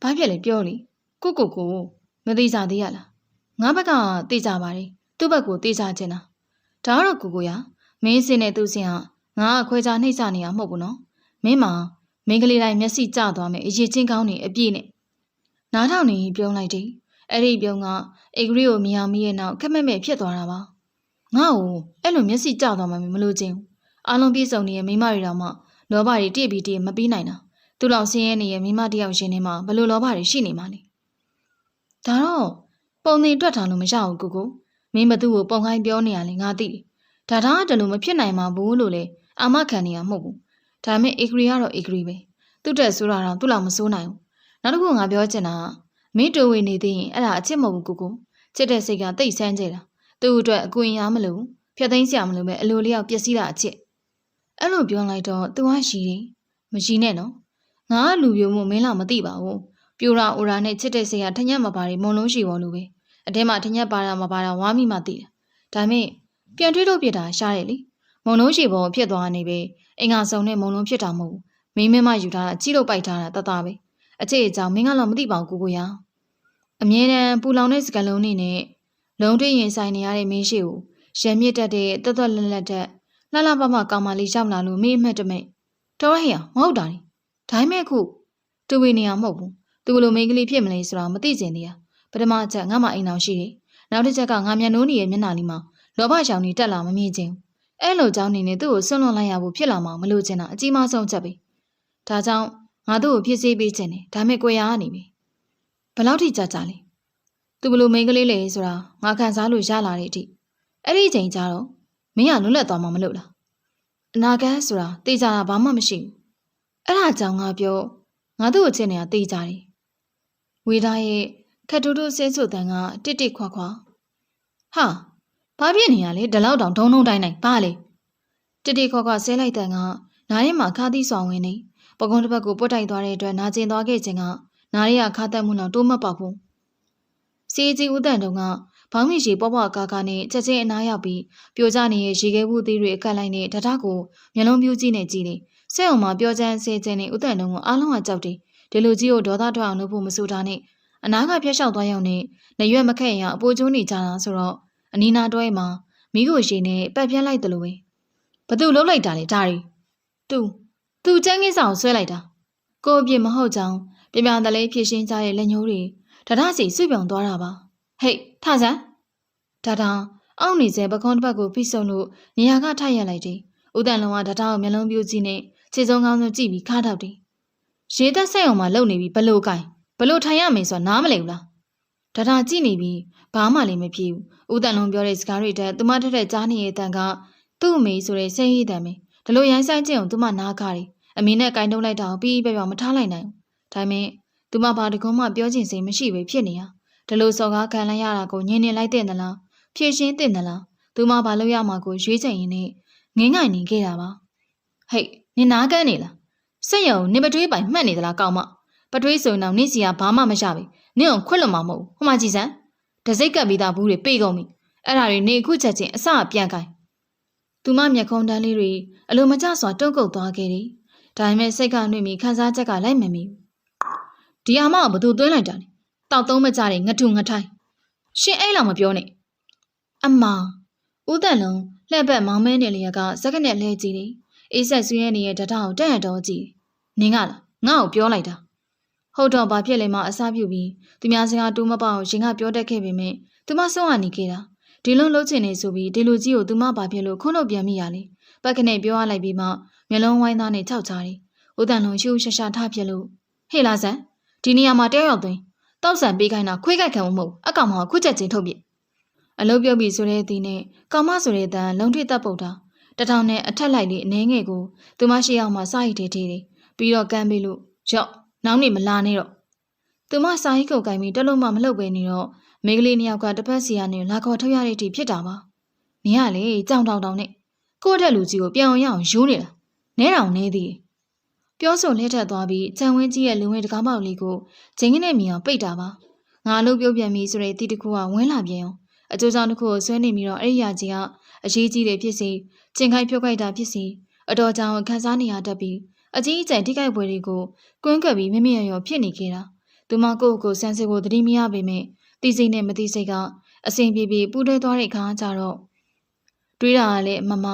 ်ဘာဖြစ်လဲပြောလေကိုမသိကြသေးရလားငါဘက်ကသိကြပါတယ်သူ့ဘက်ကိုသိကြချင်တာဒါကတော့ကိုရမင်းစင်နဲ့သူ့စင်ဟာငါအခွဲခြားနှိမ့်ချနေရမဟုတ်ဘူးနော်မင်းမင်းကလေးတိုင်းမျက်စိကျသွားမယ်အရေးချင်းကောင်းနေအပြည့်နဲ့နားထောင်နေပြုံးလိုက်တယ်အဲ့ဒီပြုံးကအေဂရီကိုမြင်အောင်မိရဲ့နောက်ခက်မဲ့မဲ့ဖြစ်သွားတာပါငါ့ကိုအဲ့လိုမျက်စိကျသွားမှမလို့ချင်းအားလုံးပြည့်စုံနေတဲ့မိမတွေတောင်မှလောဘတွေတည့်ပြီးတည့်မပြီးနိုင်တာသူ့လောက်ဆင်းရဲနေတဲ့မိမတယောက်ရှင်နေမှာဘလို့လောဘတွေရှိနေမှာလဲဒါတော့ပုံသင်တွက်ထားလို့မရဘူးကိုမင်းဘသူ့ကိုပုံခိုင်းပြောနေရလဲငါသိတယ်ဒါတလူမဖြစ်နိုင်မှာဘူးလို့လေအာမခံနေရမဟုတ်ဘူးဒါပေမဲ့အေဂရီကတော့အေဂရီပဲသူ့တက်ဆိုးတာတော့သူ့လောက်မဆိုးနိုင်ဘူးနောက်တစ်ခုငါပြောချင်တာကမင်းတူဝေနေသေးရင်အဲ့ဒါအချစ်မဟုတ်ဘူးကိုချစ်တဲ့စိတ်ကတိတ်ဆန်းကြတာသူ့အတွက်အကူရင်ရမလို့ဖြတ်သိမ်းစရာမလိုပဲအလိုလျောက်ပျက်စီးတာအချစ်အဲ့လိုပြောလိုက်တော့သူကရှိတယ်မရှိနဲ့နော်ငါကလူပြိုမှုမင်းလောက်မသိပါဘူးပြိုရာအိုရာနဲ့ချစ်တဲ့စိတ်ကထညက်မပါတွေမုံလုံးရှိပေါ်လို့ပဲအထဲမှာထညက်ပါတာမပါတာဝါမိမှသိတာဒါမဲ့ပြန်တွေးလို့ပြစ်တာရှားတယ်လေမုံလုံးရှိပေါ်ဖြစ်သွားနေပဲအင်္ဂါစုံနဲ့မုံလုံးဖြစ်တာမဟုတ်ဘူးမင်းမယူထားတာအကြည့်လို့ပိုက်ထားတာတသားပဲအချစ်အကြောင်းမင်းကတော့မသိပါဘူးကိုရအမြဲတမ်းပူလောင်တဲ့စကလုံးနဲ့လုံးတွေးရင်ဆိုင်နေရတဲ့မင်းရှိကိုရံမြစ်တက်တဲ့တွတ်တွတ်လက်လက်တက်လှလှပပကောင်မလေးရောက်လာလို့မင်းအမှတ်တမဲ့တော်ဟဲ့မဟုတ်တာလေဒါပေမဲ့ခုသူဝေနေရမဟုတ်ဘူးသူဘလို့မိန်းကလေးဖြစ်မလဲဆိုတာမသိကျင်သေးရပထမအချက်ငါမှအိမ်အောင်ရှိတယ်နောက်တစ်ချက်ကငါမျက်နှိုးနေရဲ့မျက်နှာလေးမှာလောဘရှောင်နေတက်လာမမြင်ချင်းအဲ့လိုကြောင့်နေနဲ့သူ့ကိုဆွန့်လွတ်လိုက်ရဖို့ဖြစ်လာမှာမလို့ချင်တာအကြီးမားဆုံးချက်ပဲဒါကြောင့်ငါတို့ကိုဖြစ်စေးပေးခြင်းတယ်ဒါမဲ့ကိုရကနေပြီဘယ်လောက်ထိကြာလဲသူဘလို့မိန်းကလေးလေဆိုတာငါခံစားလို့ရလာတဲ့အထိအဲ့ဒီချိန်ကျတော့မင်းကလွတ်လပ်သွားမှာမလို့လားအနာဂတ်ဆိုတာသိကြတာဘာမှမရှိဘူးအဲ့ဒါကြောင့်ငါပြောငါတို့အချင်းတွေကသိကြတယ်ဝေသားရဲ့ခက်တူတူဆဲဆိုတန်ကတစ်တစ်ခွာခွာဟာဘာဖြစ်နေရလဲဒီလောက်တောင်ဒုံဒုံတိုင်းတိုင်းဘာလဲတစ်တစ်ခွာခွာဆဲလိုက်တန်ကနားရဲမှာခါသီးဆောင်ဝင်နေပကုံးတစ်ဘက်ကိုပုတ်တိုက်သွားတဲ့အတွက်နာကျင်သွားခဲ့ခြင်းကနားရဲကခါတက်မှုနောက်တိုးမပေါက်ဘူးစီကြီးဦးတန်တုံကဘောင်းမီရှိပေါ့ပေါ့ကာကာနဲ့ချက်ချင်းအနားရောက်ပြီးပြိုကျနေတဲ့ရေခဲဘူးသေးတွေအခက်လိုက်နဲ့ဓာတ်ကိုမျက်လုံးပြူးကြည့်နေကြည့်နေစဲအောင်မှာပြောချမ်းဆဲခြင်းနဲ့ဦးတန်တုံကအားလုံးကကြောက်တယ်ဒီလူကြီးကိုဒေါသထွက်အောင်လုပ်ဖို့မဆိုတာနဲ့အနားကဖျက်လျှောက်သွားရုံနဲ့နေရွက်မခက်ရင်အပိုးကျိုးနေကြတာဆိုတော့အနီးနားတွဲမှာမိကိုရှိနေပတ်ပြန်းလိုက်တယ်လို့ပဲဘသူလှုပ်လိုက်တာလဲဒါရီသူကျန်းကိစ္စကိုဆွဲလိုက်တာကိုအပြစ်မဟုတ်ကြောင်းပြပြတလေးဖြစ်ရှင်းကြတဲ့လက်ညှိုးတွေဓာတ်စီစွပြောင်သွားတာပါဟေ့ထဆန်းဒါအောက်နေစေပကုံးတစ်ဘက်ကိုဖိဆုံလို့နေရာကထရက်လိုက်တယ်ဦးတန်လုံးကဓာတ်ကိုမျက်လုံးပြူးကြည့်နဲ့ခြေစုံကောင်းစုံကြည့်ပြီးခါထောက်တယ်ရေသက်ဆက်အောင်မှလုံနေပြီးဘလို့ကိုင်ဘလို့ထိုင်ရမယ်ဆိုတာနားမလည်ဘူးလားဒါကြည့်နေပြီးဘာမှလည်းမဖြစ်ဘူးဦးတန်လုံးပြောတဲ့စကားတွေတက်သူမထက်တဲ့ကြားနေရဲ့တန်ကသူ့အမေဆိုတဲ့ဆဲရည်တန်ပဲဒါလို့ရိုင်းဆိုင်ကျင်အောင်သူမနားကားတယ်အမေနဲ့ကင်တုံးလိုက်တာပြီးပြပြမထားလိုက်နိုင်ဘူးဒါပေမဲ့သူမဘာတကုံးမှပြောချင်စိတ်မရှိပဲဖြစ်နေရဒါလို့စော်ကားခံလိုက်ရတာကိုညင်နေလိုက်တဲ့သလားဖြည့်ရှင်းတဲ့သလားသူမဘာလို့ရမှာကိုရွေးချယ်ရင်းနဲ့ငင်းငိုင်နေခဲ့တာပါဟေ့နင်နားကန်းနေလားစက်ရုံနင်ပတွေးပိုင်မှတ်နေသလားကောင်းမပတွေးဆိုရင်တော့နင့်စီကဘာမှမရပြီနင့်အောင်ခွတ်လွတ်မှာမဟုတ်ဘူးဟိုမှာကြည်စမ်းတစိတ်ကပ်ပြီးသားဘူးတွေပေကုန်ပြီ အဲ့ဒါတွေနေခုချက်ချင်းအစအပြန်ကိုင်သူမမျက်ခုံးတန်းလေးတွေအလိုမကျစွာတုံ့ကုတ်သွားခဲ့တယ်ဒါပေမဲ့စိတ်ကနှွေ့ပြီးခန်းစားချက်ကလိုက်မမီဘူးဒီအမကဘသူသွင်းလိုက်တာလဲတောက်သုံးမကြတဲ့ငထုငထိုင်းရှင်အဲ့လောက်မပြောနဲ့အမဦးတန်လုံးလှည့်ပတ်မောင်းမဲနေလျက်ကစက္ကနဲ့လဲကြည့်တယ်အေးဆက်ဆွေးရနေတဲ့ဓာတ်ကိုတက်ရတော့ကြည့်နင်းကလားငါ့ကိုပြောလိုက်တာဟုတ်တော့ဘာဖြစ်လဲမအစားပြုပြီးသူများစကားတူးမပေါအောင်ရှင်ကပြောတတ်ခဲ့ပေမဲ့သူမဆုံးရနေခဲ့တာဒီလုံးလုံးချင်နေဆိုပြီးဒီလူကြီးကိုသူမဘာဖြစ်လို့ခုံ့လို့ပြန်မိရလဲပတ်ကနေပြောရလိုက်ပြီးမှမျက်လုံးဝိုင်းသားနဲ့ခြောက်ချတယ်ဦးတန်လုံးရှူရှာရှာထဖြစ်လို့ဟေ့လာစမ်းဒီနေရာမှာတဲရောက်သွင်းတောက်ဆန်ပေးခိုင်းတာခွေးကြိုက်ခံမဟုတ်အကောင်မခုချက်ချင်းထုတ်ပြအလုပ်ပြုတ်ပြီးဆိုတဲ့အသီးနဲ့ကောင်မဆိုတဲ့အတန်လုံထိတပ်ပုတ်တာတထောင်နဲ့အထက်လိုက်လေးအနှဲငယ်ကိုသူမရှိအောင်မှစာရိတ်ထေးတယ်ပြီးတော့ကမ်းပေးလို့ရော့နောက်နေ့မလာနဲ့တော့သူမစာရိတ်ကုတ်ကင်ပြီးတလုံးမှမလှုပ်ပဲနေတော့မိန်းကလေးနှစ်ယောက်ကတစ်ဖက်စီကနေလာခေါ်ထုတ်ရတဲ့အထိဖြစ်တာပါနင်ကလေကြောင်တောင်တောင်နဲ့ကိုယ့်တဲ့လူကြီးကိုပြန်အောင်ရအောင်ယူနေတာနဲတောင်နဲသေးတယ်ပြောဆိုလက်ထက်သွားပြီးချန်ဝင်းကြီးရဲ့လူဝင်တကားပေါက်လေးကိုဂျင်းကနေမြင်အောင်ပိတ်တာပါငါလို့ပြုတ်ပြန်ပြီဆိုတဲ့တီတကူကဝင်းလာပြန်အောင်အကျိုးဆောင်တစ်ခုကိုဆွဲနေပြီးတော့အဲ့ဒီရာကြီးကအရေးကြီးတယ်ဖြစ်စီကျင်ခိုက်ဖြုတ်ခိုက်တာဖြစ်စီအတော်ကြောင်ခန်းစားနေရတတ်ပြီးအကြီးအကျယ်ထိခိုက်ပွဲတွေကိုကွင်းကပ်ပြီးမမြင်ရောဖြစ်နေခဲ့တာသူမကိုယ့်ကိုဆန်းစစ်ဖို့သတိမရပေမဲ့တီစိတ်နဲ့မတီစိတ်ကအစဉ်ပြေပြေပူးတွဲသွားတဲ့ခါကျတော့တွေးတာကလည်းမမ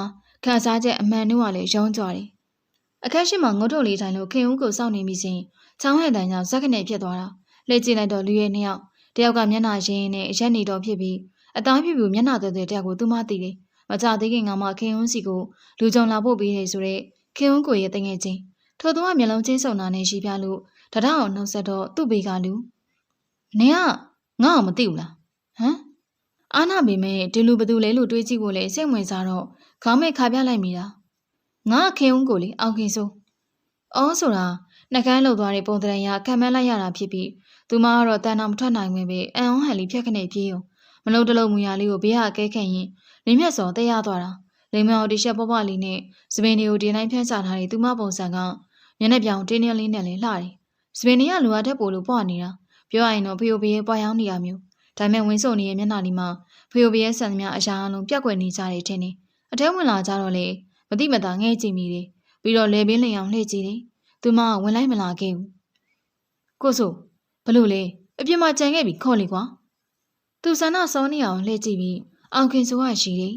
ခန်းစားချက်အမှန်နှုတ်ကလည်းရုံးကြွတယ်အခက်ရှိမှငုတ်ထုတ်လေးတိုင်းလို့ခင်ဦးကိုစောင့်နေပြီးစဉ်ချောင်းဟဲ့တန်းကြောင့်ဇက်ကနေဖြစ်သွားတာလှည့်ကြည့်လိုက်တော့လူရဲ့နှစ်ယောက်တယောက်ကမျက်နှာရင်းနဲ့ရက်နေတော့ဖြစ်ပြီးအသားဖြူဖြူမျက်နှာသေးသေးတယောက်ကိုသူမသိတယ်မကြသေးခင်ကမှခင်ဦးစီကိုလူကြုံလာဖို့ပြီးနေဆိုတဲ့ခင်ဦးကိုရဲ့တငယ်ချင်းထို့သူကမျက်လုံးချင်းစုံတာနဲ့ရှိပြလို့တထောင်နှုတ်ဆက်တော့သူ့ဘေကလူနင်ကငါ့ကိုမသိဘူးလားဟမ်အာနာပေမဲ့ဒီလူဘသူလဲလို့တွေးကြည့်ဖို့လဲစိတ်ဝင်စားတော့ခေါင်းမဲ့ခါပြလိုက်မိတာငါခင်ဦးကိုလေအောင်ခင်စိုးအော်ဆိုတာနှကန်းလှုပ်သွားတဲ့ပုံတရံရခံမန်းလိုက်ရတာဖြစ်ပြီးသူမကတော့တန်တော်မထွက်နိုင်ဝင်ပဲအန်အောင်ဟန်လေးဖြတ်ခနဲ့ပြေးုံမလုံးတလုံးမူရလေးကိုဘေးကကဲခန့်ရင်လင်းမြတ်စော်တရားသွားတာလိမ်မော်တီရှက်ပွားပွားလေးနဲ့စပင်တွေကိုဒီတိုင်းဖြန့်ချထားတဲ့သူမပုံစံကမျက်နှာပြောင်တင်းတင်းလေးနဲ့လည်းလှတယ်စပင်တွေကလူအပ်တဲ့ပို့လို့ပွားနေတာပြောရရင်တော့ဖီယိုဘေးရဲ့ပွားရောက်နေရမျိုးဒါပေမဲ့ဝင်းစုံနေရဲ့မျက်နှာလေးမှာဖီယိုဘေးရဲ့ဆန်သမျှအရာအလုံးပြက်ကွယ်နေကြတယ်ထင်တယ်အထဲဝင်လာကြတော့လေမတိမတာငဲ့ကြည့်မိတယ်ပြီးတော့လေပင်လင်အောင်လှည့်ကြည့်တယ်သူမကဝင်လိုက်မလာခဲ့ဘူးကိုဆိုဘလို့လဲအပြစ်မှကြံခဲ့ပြီခေါ်လေကွာသူဆန္ဒစောနေအောင်လှည့်ကြည့်ပြီးအောင်ခင်ဆိုကရှိတယ်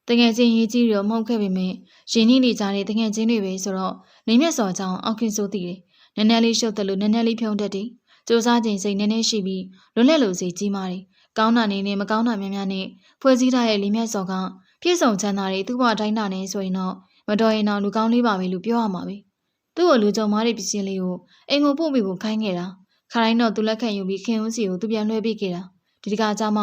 တငယ်ချင်းရေးကြီးရောမဟုတ်ခဲ့ပေမဲ့ရင်းနှီးနေကြတဲ့တငယ်ချင်းတွေပဲဆိုတော့နေမျက်စော်ကြောင့်အောင်ခင်ဆိုသိတယ်နည်းနည်းလေးရှုပ်တယ်လို့နည်းနည်းလေးဖြုံးတတ်တယ်စူးစမ်းခြင်းစိတ်နည်းနည်းရှိပြီးလွတ်လပ်လို့စိတ်ကြီးမာတယ်ကောင်းတာနေနဲ့မကောင်းတာများများနဲ့ဖွဲ့စည်းထားတဲ့လေးမျက်စော်ကပြည့်စုံချမ်းသာတဲ့သူ့ဘဝတိုင်းတာနဲ့ဆိုရင်တော့မတော်ရင်တော့လူကောင်းလေးပါပဲလို့ပြောရမှာပဲသူ့ကိုလူကြုံမားတဲ့ပစ္စည်းလေးကိုအိမ်ကိုပို့ပြီးကိုခိုင်းခဲ့တာခါတိုင်းတော့သူလက်ခံယူပြီးခင်ဦးစီကိုသူပြန်လွှဲပေးခဲ့တာဒီတခါကျမ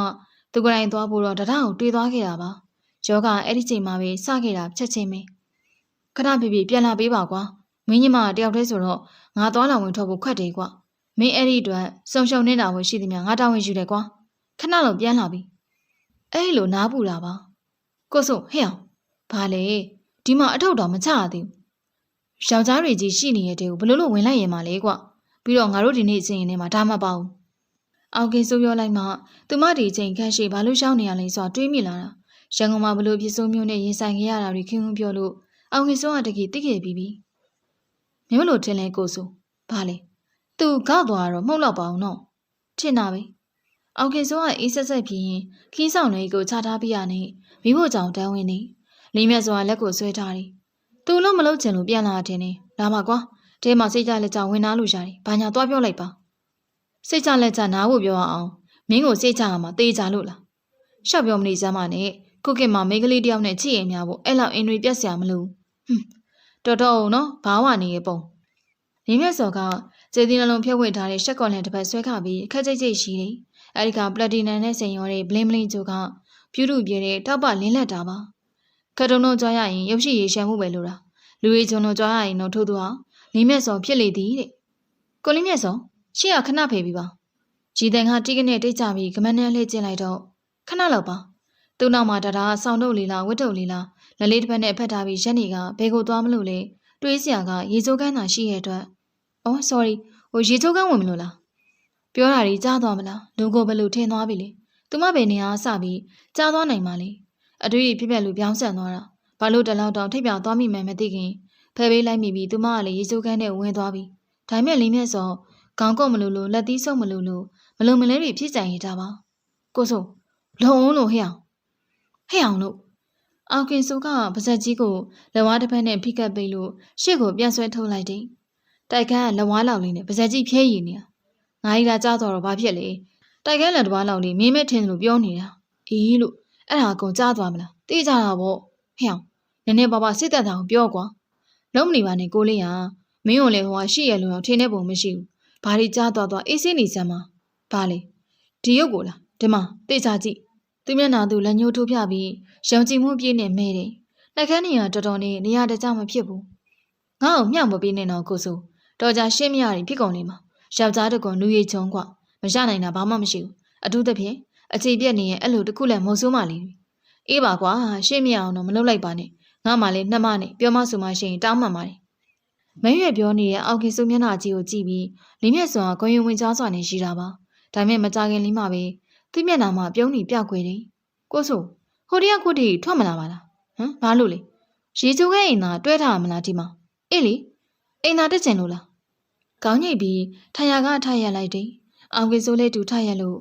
ှသူကိုယ်တိုင်သွားဖို့တော့တထောင်ကိုတွေးသွားခဲ့တာပါယောဂအဲ့ဒီချိန်မှာပဲစခဲ့တာချက်ချင်းပဲခဏပြပြပြန်လာပေးပါကွာမင်းညီမတယောက်တည်းဆိုတော့ငါသွားလာဝင်ထွက်ဖို့ခက်တယ်ကွာမင်းအဲ့ဒီအတွက်စုံရှုံနေတာဝင်ရှိသည်များငါတာဝန်ယူတယ်ကွာခဏလုံးပြန်လာပြီအဲ့လိုနားပူတာပါကိုဆိုဟဲ့အောင်ဘာလဲဒီမှာအထုပ်တော်မချရသေးဘူးယောက်ျားတွေကြီးရှိနေတဲ့တဲကိုဘလို့လို့ဝင်လိုက်ရင်မလဲကွာပြီးတော့ငါတို့ဒီနေ့အချိန်ရင်းထဲမှာဒါမှမပေါ့အောင်ကေဆိုပြောလိုက်မှသူမဒီချိန်ခန့်ရှိဘာလို့ရှောင်းနေရလဲဆိုတာတွေးမိလာတာရန်ကုန်မှာဘလို့ဖြစ်စိုးမျိုးနဲ့ရင်ဆိုင်ခဲ့ရတာတွေခင်ဗျပြောလို့အောင်ကေဆိုကတကယ်သိခဲ့ပြီးပြီမင်းမလို့ထင်လဲကိုဆိုဘာလဲသူကောက်သွားတော့မှုတ်တော့ပါအောင်နော်ထင်တာပဲအောင်ကေဆိုကအေးဆက်ဆက်ဖြစ်ရင်ခီးဆောင်တွေကိုချထားပြရနေမိဖို့ကြောင့်တန်းဝင်နေလိမ့်မြတ်စွာလက်ကိုဆွဲထားတယ်သူလို့မလို့ချင်လို့ပြန်လာတယ်နေလာပါကွာတဲမှာစိတ်ကြလက်ကြဝင်နာလို့ရတယ်ဘာညာသွားပြောလိုက်ပါစိတ်ကြလက်ကြနားဖို့ပြောအောင်မင်းကိုစိတ်ကြရမှာတေးကြလို့လားရှော့ပြောမနေစမ်းမနဲ့ခုခေတ်မှာမိန်းကလေးတယောက်နဲ့ချစ်ရင်များဖို့အဲ့လောက်အင်တွေပြက်စရာမလိုတော်တော်အောင်နော်ဘာဝနေရပုံလိမ့်မြတ်စွာကကျေးသီးနှလုံးဖြုတ်ဝင်ထားတဲ့ရှက်ကော်လန်တစ်ပတ်ဆွဲခပြီးခက်ကြိတ်ကြိတ်ရှိတယ်အဲ့ဒီကပလက်တီနမ်နဲ့ဆင်ရော်တဲ့ဘလင်းဘလင်းဂျိုကပြူးတူပြဲတဲ့တောက်ပလင်းလက်တာပါခက်တုံတော့ကြွားရရင်ရုပ်ရှိရရှမ်းမှုပဲလို့လားလူရီဂျုံတော့ကြွားရရင်တော့ထိုးသူအောင်လိမ့်မြတ်စွာဖြစ်လေသည်တဲ့ကိုလိမ့်မြတ်စွာရှေ့ကခဏဖေးပြီးပါကြည်တန်ကတိကနေတိတ်ကြပြီးကမန်းနဲ့လှည့်ကျင်လိုက်တော့ခဏလောက်ပါသူ့နောက်မှာတရာဆောင်းတုပ်လေးလားဝတ်တုပ်လေးလားလက်လေးတစ်ဖက်နဲ့ဖက်ထားပြီးရက်နေကဘယ်ကိုသွားမလို့လဲတွေးစရာကရေချိုးကန်းသာရှိရဲ့အတွက်အော် sorry ဟိုရေချိုးကန်းဝင်မလို့လားပြောတာကြီးကြားသွားမလားလူကိုဘယ်လိုထင်သွားပြီလဲ သူမဘယ်နေရာစပြီးကြားသွားနိုင်ပါလေအတွေ့အဖြစ်ပြက်လူပြောင်းဆန်သွားတာဘာလို့တလောက်တောင်ထိပ်ပြောင်သွားမိမှန်းမသိခင်ဖဲပေးလိုက်မိပြီးသူမကလည်းရေစိုးခန်းနဲ့ဝင်သွားပြီးဒါမဲ့လေးမြတ်စောခေါင်းကုတ်မလို့လို့လက်သီးဆုပ်မလို့လို့မလုံမလဲတွေဖြစ်ကြရတာပါကိုဆိုလုံအောင်လို့ဟဲ့အောင်လို့အောင်ကင်ဆိုကပါဇက်ကြီးကိုလက်ဝါးတစ်ဖက်နဲ့ဖိကပ်ပိတ်လို့ရှေ့ကိုပြန်ဆွဲထုတ်လိုက်တယ်တိုက်ခန်းကလက်ဝါးလောက်လေးနဲ့ပါဇက်ကြီးဖြဲရည်နေတာငါကြီးကကြားတော့ဘာဖြစ်လဲတိုက်ခန်းလက်တစ်ဝါးလောက်လေးမင်းမဲထင်းလို့ပြောနေတာအေးလို့အဲ့ဒါကုန်ကြားသွားမလားသိကြတာပေါ့ဟဲ့အောင်နည်းနည်းပါးပါစစ်သက်တာကိုပြောကွာလုံးမနေပါနဲ့ကိုလေးဟာမင်းကိုလည်းဟိုကရှိရလို့တော့ထင်းတဲ့ပုံမရှိဘူးဘာတွေကြားသွားအေးစင်းနေစမ်းပါဘာလဲဒီရုပ်ကိုလားဒီမှာသိချကြည့်သူမျက်နှာသူလက်ညှိုးထိုးပြပြီးရောင်ကြည်မှုပြည့်နဲ့မဲတယ်နှက်ခမ်းနေရတော်တော်နဲ့နေရာတကြမဖြစ်ဘူးငါ့ကိုမျှမပေးနဲ့တော့ကိုဆိုတော်ကြရှင်းမရရင်ဖြစ်ကုန်နေမှာယောက်ျားတကွန်လူရည်ချုံကွမရနိုင်တာဘာမှမရှိဘူးအထူးသဖြင့်အခြေပြက်နေရင်အဲ့လိုတခုလည်းမဟုတ်ဆိုးမှလေးအေးပါကွာရှင်းမရအောင်တော့မလုပ်လိုက်ပါနဲ့ငါမှလည်းနှမနဲ့ပြောမဆိုမရှိရင်တောင်းမှန်ပါတယ်မင်းရွယ်ပြောနေတဲ့အောက်ကင်စုမျက်နှာကြီးကိုကြည့်ပြီးလေးမျက်စွာဂုံယုံဝင်ကြားစွာနဲ့ရှိတာပါဒါမဲ့မကြခင်လေးမှပဲသူ့မျက်နှာမှာပြုံးနေပြောက်ခွေတယ်ကိုဆိုဟိုတယောက်ခုတည်းထွက်မလာပါလားဟမ်ဘာလို့လဲရေချိုးခဲ့ရင်သာတွဲထားမလားဒီမှာအေးလေအိမ်သာတက်ချင်လို့လားကောင်းညိတ်ပြီးထရကထရက်လိုက်တယ်အောင်ကင်ဆိုလေးတူထရက်လို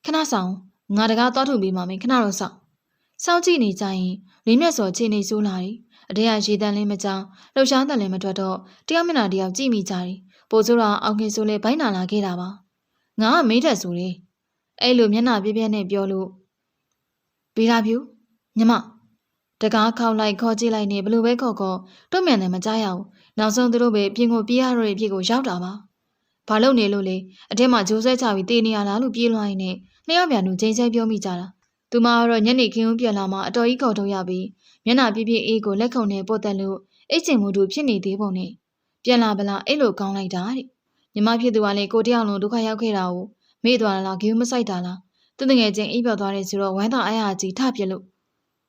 ့ခဏဆောင်ငါတကားသွားထုတ်ပေးမှမင်းခဏတော့စောင့်ကြည့်နေကြရင်လေးမျက်စောခြေနေဆိုးလာတယ်အတေးကရေတန်းလေးမကြောင်လှုပ်ရှားတန်လည်းမထွက်တော့တယောက်မျက်နှာတယောက်ကြည့်မိကြတယ်ပို့စိုးတော့အောင်ကင်ဆိုလေးဘိုင်းနာလာခဲ့တာပါငါကမေးတက်ဆိုတယ်အဲ့လိုမျက်နှာပြပြနဲ့ပြောလို့ဗီရာဖြူညီမတကားခောက်လိုက်ခေါ်ကြည့်လိုက်နေဘလို့ပဲခေါ်တော့မြန်တယ်မကြားရဘူးနောက်ဆုံးသူတို့ပဲပြင်ကိုပြေးရတော့တဲ့ပြေကိုရောက်တာပါဘာလို့နေလို့လဲအထက်မှာဂျိုးဆွဲချပြီးတေးနေရလားလို့ပြေးလွှားရင်းနဲ့နှစ်ယောက်ပြန်သူချိန်ဆပြောမိကြတာသူမကတော့ညနေခင်းဦးပြန်လာမှအတော်ကြီးခေါ်ထုတ်ရပြီးမျက်နှာပြပြအေးကိုလက်ခုံနဲ့ပို့တက်လို့အိတ်ချင်မှုတို့ဖြစ်နေသေးပုံနဲ့ပြန်လာပလားအဲ့လိုကောင်းလိုက်တာတဲ့ညီမဖြစ်သူကလည်းကိုတယောက်လုံးဒုက္ခရောက်ခဲ့တာကိုမေ့သွားလားဂိမ်းမဆိုင်တာလားသူတငယ်ချင်းအိပ်ပျော်သွားတယ်ဆိုတော့ဝမ်းသာအားရကြီးထပြစ်လို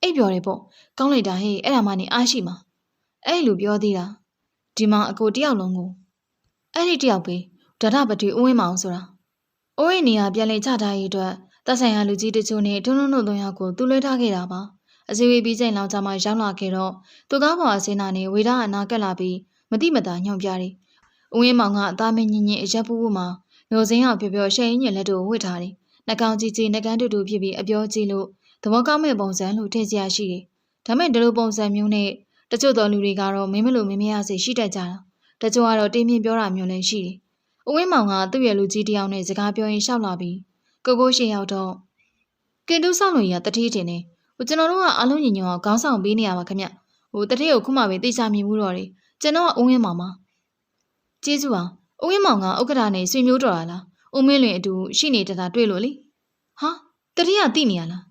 ့အိပ်ပျော်တယ်ပေါ့ကောင်းလိုက်တာဟဲ့အဲ့ဒါမှနေအားရှိမှာအဲ့လိုပြောသေးတာဒီမှာအကိုတယောက်လုံးကိုအဲ့ဒီတယောက်ပဲဒဒပတိဦးဝင်းမအောင်ဆိုတာအိုးရင်နေရာပြန်လေချထားရေးအတွက်သက်ဆိုင်ရာလူကြီးတချို့နဲ့ထုံထုံတို့3ယောက်ကိုသူလွှဲထားခဲ့တာပါအစီအဝေးပြီးချိန်လောက်ကြာမှရောက်လာခဲ့တော့သူကားပေါ်အစင်းနာနဲ့ဝေဒအနာကက်လာပြီးမတိမတာညွှန်ပြတယ်ဦးဝင်းမောင်ကအသားမင်းညင်ညင်အရက်ပူပူမှာမျိုးစင်းအောင်ပြောရှယ်ရင်းညင်လက်တို့ဝှက်ထားတယ်နှကောင်ကြီးကြီးနှကန်တူတူဖြစ်ပြီးအပြောကြည့်လို့သဘောကောင်းမဲ့ပုံစံလို့ထင်စရာရှိတယ်ဒါမဲ့ဒီလိုပုံစံမျိုးနဲ့တချို့သောလူတွေကတော့မင်းမလို့မင်းမရစေရှိတတ်ကြတာတချို့ကတော့တင်းပြင်းပြောတာမျိုးလည်းရှိတယ်ဦးဝင်းမောင်ကသူ့ရဲ့လူကြီးတယောက်နဲ့စကားပြောရင်ရှောက်လာပြီးကိုရှေ့ရောက်တော့ကင်တူးဆောင်လို့ရတတိတင်နေကျွန်တော်တို့ကအားလုံးညီညွတ်အောင်ခေါင်းဆောင်ပေးနေရပါခင်ဗျတတိကိုခုမှပဲသိချမြင်မှုတော့တယ်ကျွန်တော်ကဦးဝင်းမောင်ပါကျေးဇူးပါဦးဝင်းမောင်ကဥက္ကဋ္ဌနဲ့ဆွေမျိုးတော်လားဦးမင်းလွင်အတူရှိနေတတာတွေ့လို့လေဟာတတိကသိနေရလာ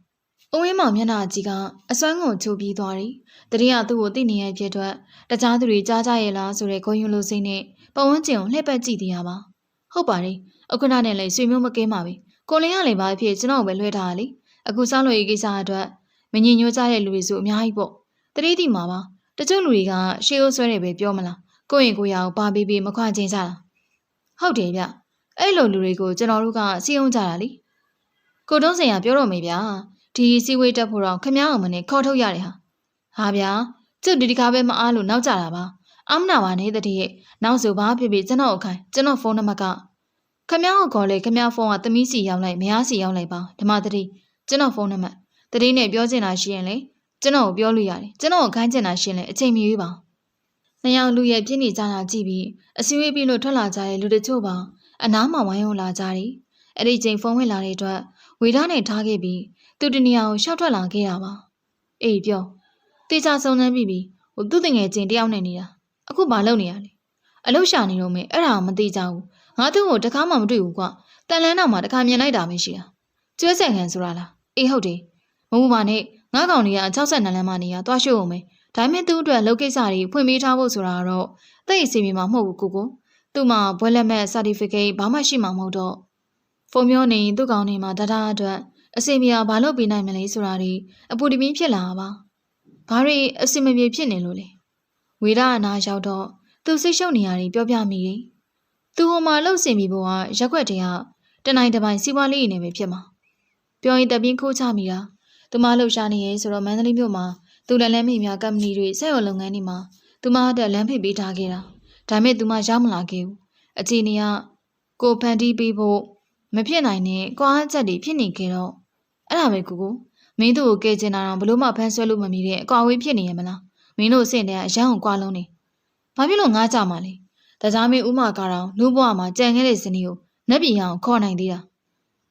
းဦးဝင်းမောင်မျက်နှာကြီးကအစွမ်းကုန်ချိုးပြီးသွားတယ်တတိကသူ့ကိုသိနေရဖြစ်အတွက်တခြားသူတွေကြားကြရဲ့လားဆိုတဲ့ဂုဏ်ယူလိုစိတ်နဲ့ပတ်ဝန်းကျင်ကိုလှည့်ပတ်ကြည့်သေးရပါဟုတ်ပါတယ်ဥက္ကဋ္ဌနဲ့လည်းဆွေမျိုးမကင်းပါဘူးကိုလင်းရလည်းပါဖြစ်ကျွန်တော်ပဲလွှဲထားရလေအခုစားလို့ရေးကိစ္စအတွက်မငြင်းညွှန်းကြတဲ့လူတွေဆိုအများကြီးပေါ့တတိတိမှာပါတချို့လူတွေကရှေးအိုးဆွဲတယ်ပဲပြောမလားကိုရင်ကိုရအောင်ပါပေးပြီးမခွန့်ချင်းကြတာဟုတ်တယ်ဗျအဲ့လိုလူတွေကိုကျွန်တော်တို့ကစီးအောင်ကြတာလေကိုတုံးစင်ကပြောတော့မေးဗျာဒီစီဝေးတက်ဖို့တော့ခမ ्या အောင်မနဲ့ခေါ်ထုတ်ရတယ်ဟာဗျာကျုပ်ဒီကားပဲမအားလို့နောက်ကြတာပါအမနာပါနဲ့တတိရဲ့နောက်ဆိုဘာဖြစ်ဖြစ်ကျွန်တော်အခိုင်ကျွန်တော်ဖုန်းနံပါတ်ကခမ ्या ကိုခေါ်လေခမ ्या ဖုန်းကသမီးစီရောက်လိုက်မယားစီရောက်လိုက်ပါဓမ္မတတိကျွန်တော်ဖုန်းနံပါတ်တတိနဲ့ပြောချင်တာရှိရင်လေကျွန်တော်ကိုပြောလို့ရတယ်ကျွန်တော်ကိုခိုင်းချင်တာရှိရင်လေအချိန်မီပါနှစ်ယောက်လူရဲ့ပြင်းနေကြတာကြည့်ပြီးအစည်းအဝေးပြီးလို့ထွက်လာကြတဲ့လူတချို့ပါအနားမှာဝိုင်းဝန်းလာကြတယ်အဲ့ဒီချိန်ဖုန်းဝင်လာတဲ့အတွက်ဝေဒနဲ့ထားခဲ့ပြီးသူတနေရာကိုရှောက်ထွက်လာခဲ့တာပါအေးပြောတေချာစုံစမ်းပြီးသူ့တငယ်ချင်းတယောက်နဲ့နေတာအခုဘာလုပ်နေရလဲအလုပ်ရှာနေတော့မယ်အဲ့ဒါမသိကြဘူးငါသူ့ကိုတခါမှမတွေ့ဘူးကွာတန်လန်းတော့မှတခါမြင်လိုက်တာမရှိတာကျွဲဆန်ခံဆိုတာလားအေးဟုတ်တယ်မဟုတ်ပါနဲ့ငါကောင်တွေက62လမ်းမှနေရသွားရှို့အောင်မယ်ဒါပေမဲ့သူ့အတွက်လုပ်ကိစ္စတွေဖွင့်ပေးထားဖို့ဆိုတာတော့တိတ်အစီအမံမှာမဟုတ်ဘူးကိုသူ့မှာဘွဲလက်မဲ့ certificate ဘာမှရှိမှာမဟုတ်တော့ဖုန်းပြောနေသူ့ကောင်နေမှာဒါအတွက်အစီအမံဘာလုပ်ပေးနိုင်မလဲဆိုတာတွေအပူတပြင်းဖြစ်လာပါဘာတွေအစီအမံဖြစ်နေလို့လဲဝေဒအနာရောက်တော့သူစိတ်ရှုပ်နေရတယ်ပြောပြမိတယ်သူဟိုမှာလှုပ်စင်ပြီးဘွားရက်ွက်တည်းကတနိုင်တပိုင်းစီးပွားလေးနေပဲဖြစ်မှာ ပြောရင်တပင်းခိုးချမိတာသူမလှုပ်ရှားနေရဲဆိုတော့မန္တလေးမြို့မှာသူလည်းလမ်းမိများကမ္ပဏီတွေစက်ရုံလုပ်ငန်းတွေမှာသူမအတွက်လမ်းဖိတ်ပေးထားခဲ့တာဒါပေမဲ့သူမရောက်မလာခဲ့ဘူးအခြေအနေကကိုဖန်တီးပေးဖို့မဖြစ်နိုင်တဲ့ကွာအချက်တွေဖြစ်နေခဲ့တော့အဲ့ဒါပဲကိုမင်းတို့ကိုကဲကျင်တာတော့ဘလို့မှဖမ်းဆွဲလို့မမီတဲ့အကွာဝေးဖြစ်နေရမလားမင်းတို့စင်တဲ့အရန်ကိုကွာလုံးနေဘာဖြစ်လို့ငားကြမှာလဲတကြားမင်းဥမာကတော့လူ့ဘဝမှာကြံခဲ့တဲ့ဇနီးကိုနှက်ပြည်အောင်ခေါ်နိုင်သေးတာ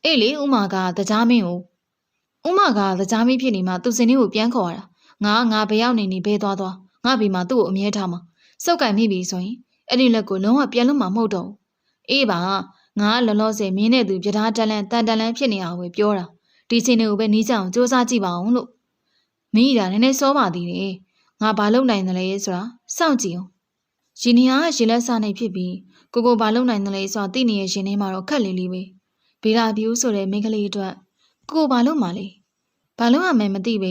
အေးလေဥမာကတကြားမင်းကိုဥမာကတကြားမင်းဖြစ်နေမှသူဇနီးကိုပြန်ခေါ်ရတာငါဘယ်ရောက်နေနေဘဲသွားငါဘီမှာသူ့ကိုအမြဲထားမှာစောက်ကင်မိပြီဆိုရင်အဲ့ဒီလက်ကိုလုံးဝပြန်လို့မှမဟုတ်တော့ဘူးအေးပါငါလောလောဆယ်မင်းနဲ့သူပြထားတန်လန်ဖြစ်နေအောင်ပဲပြောတာဒီချိန်တွေကိုပဲနီးကြအောင်စူးစမ်းကြည့်ပါအောင်လို့မင်းဒါနည်းနည်းစောပါသေးတယ်ငါဘာလုပ်နိုင်တယ်လဲဆိုတာစောင့်ကြည့်အောင်ရှင်နီဟာရေလက်စားနေဖြစ်ပြီးကိုဘာလုပ်နိုင်တယ်လဲဆိုတာသိနေတဲ့ရှင်ထဲမှာတော့ခက်လေးလေးပဲဗေဒာပြူဆိုတဲ့မိန်းကလေးအတွက်ကိုဘာလုပ်မှလဲဘာလို့ရမယ်မသိပ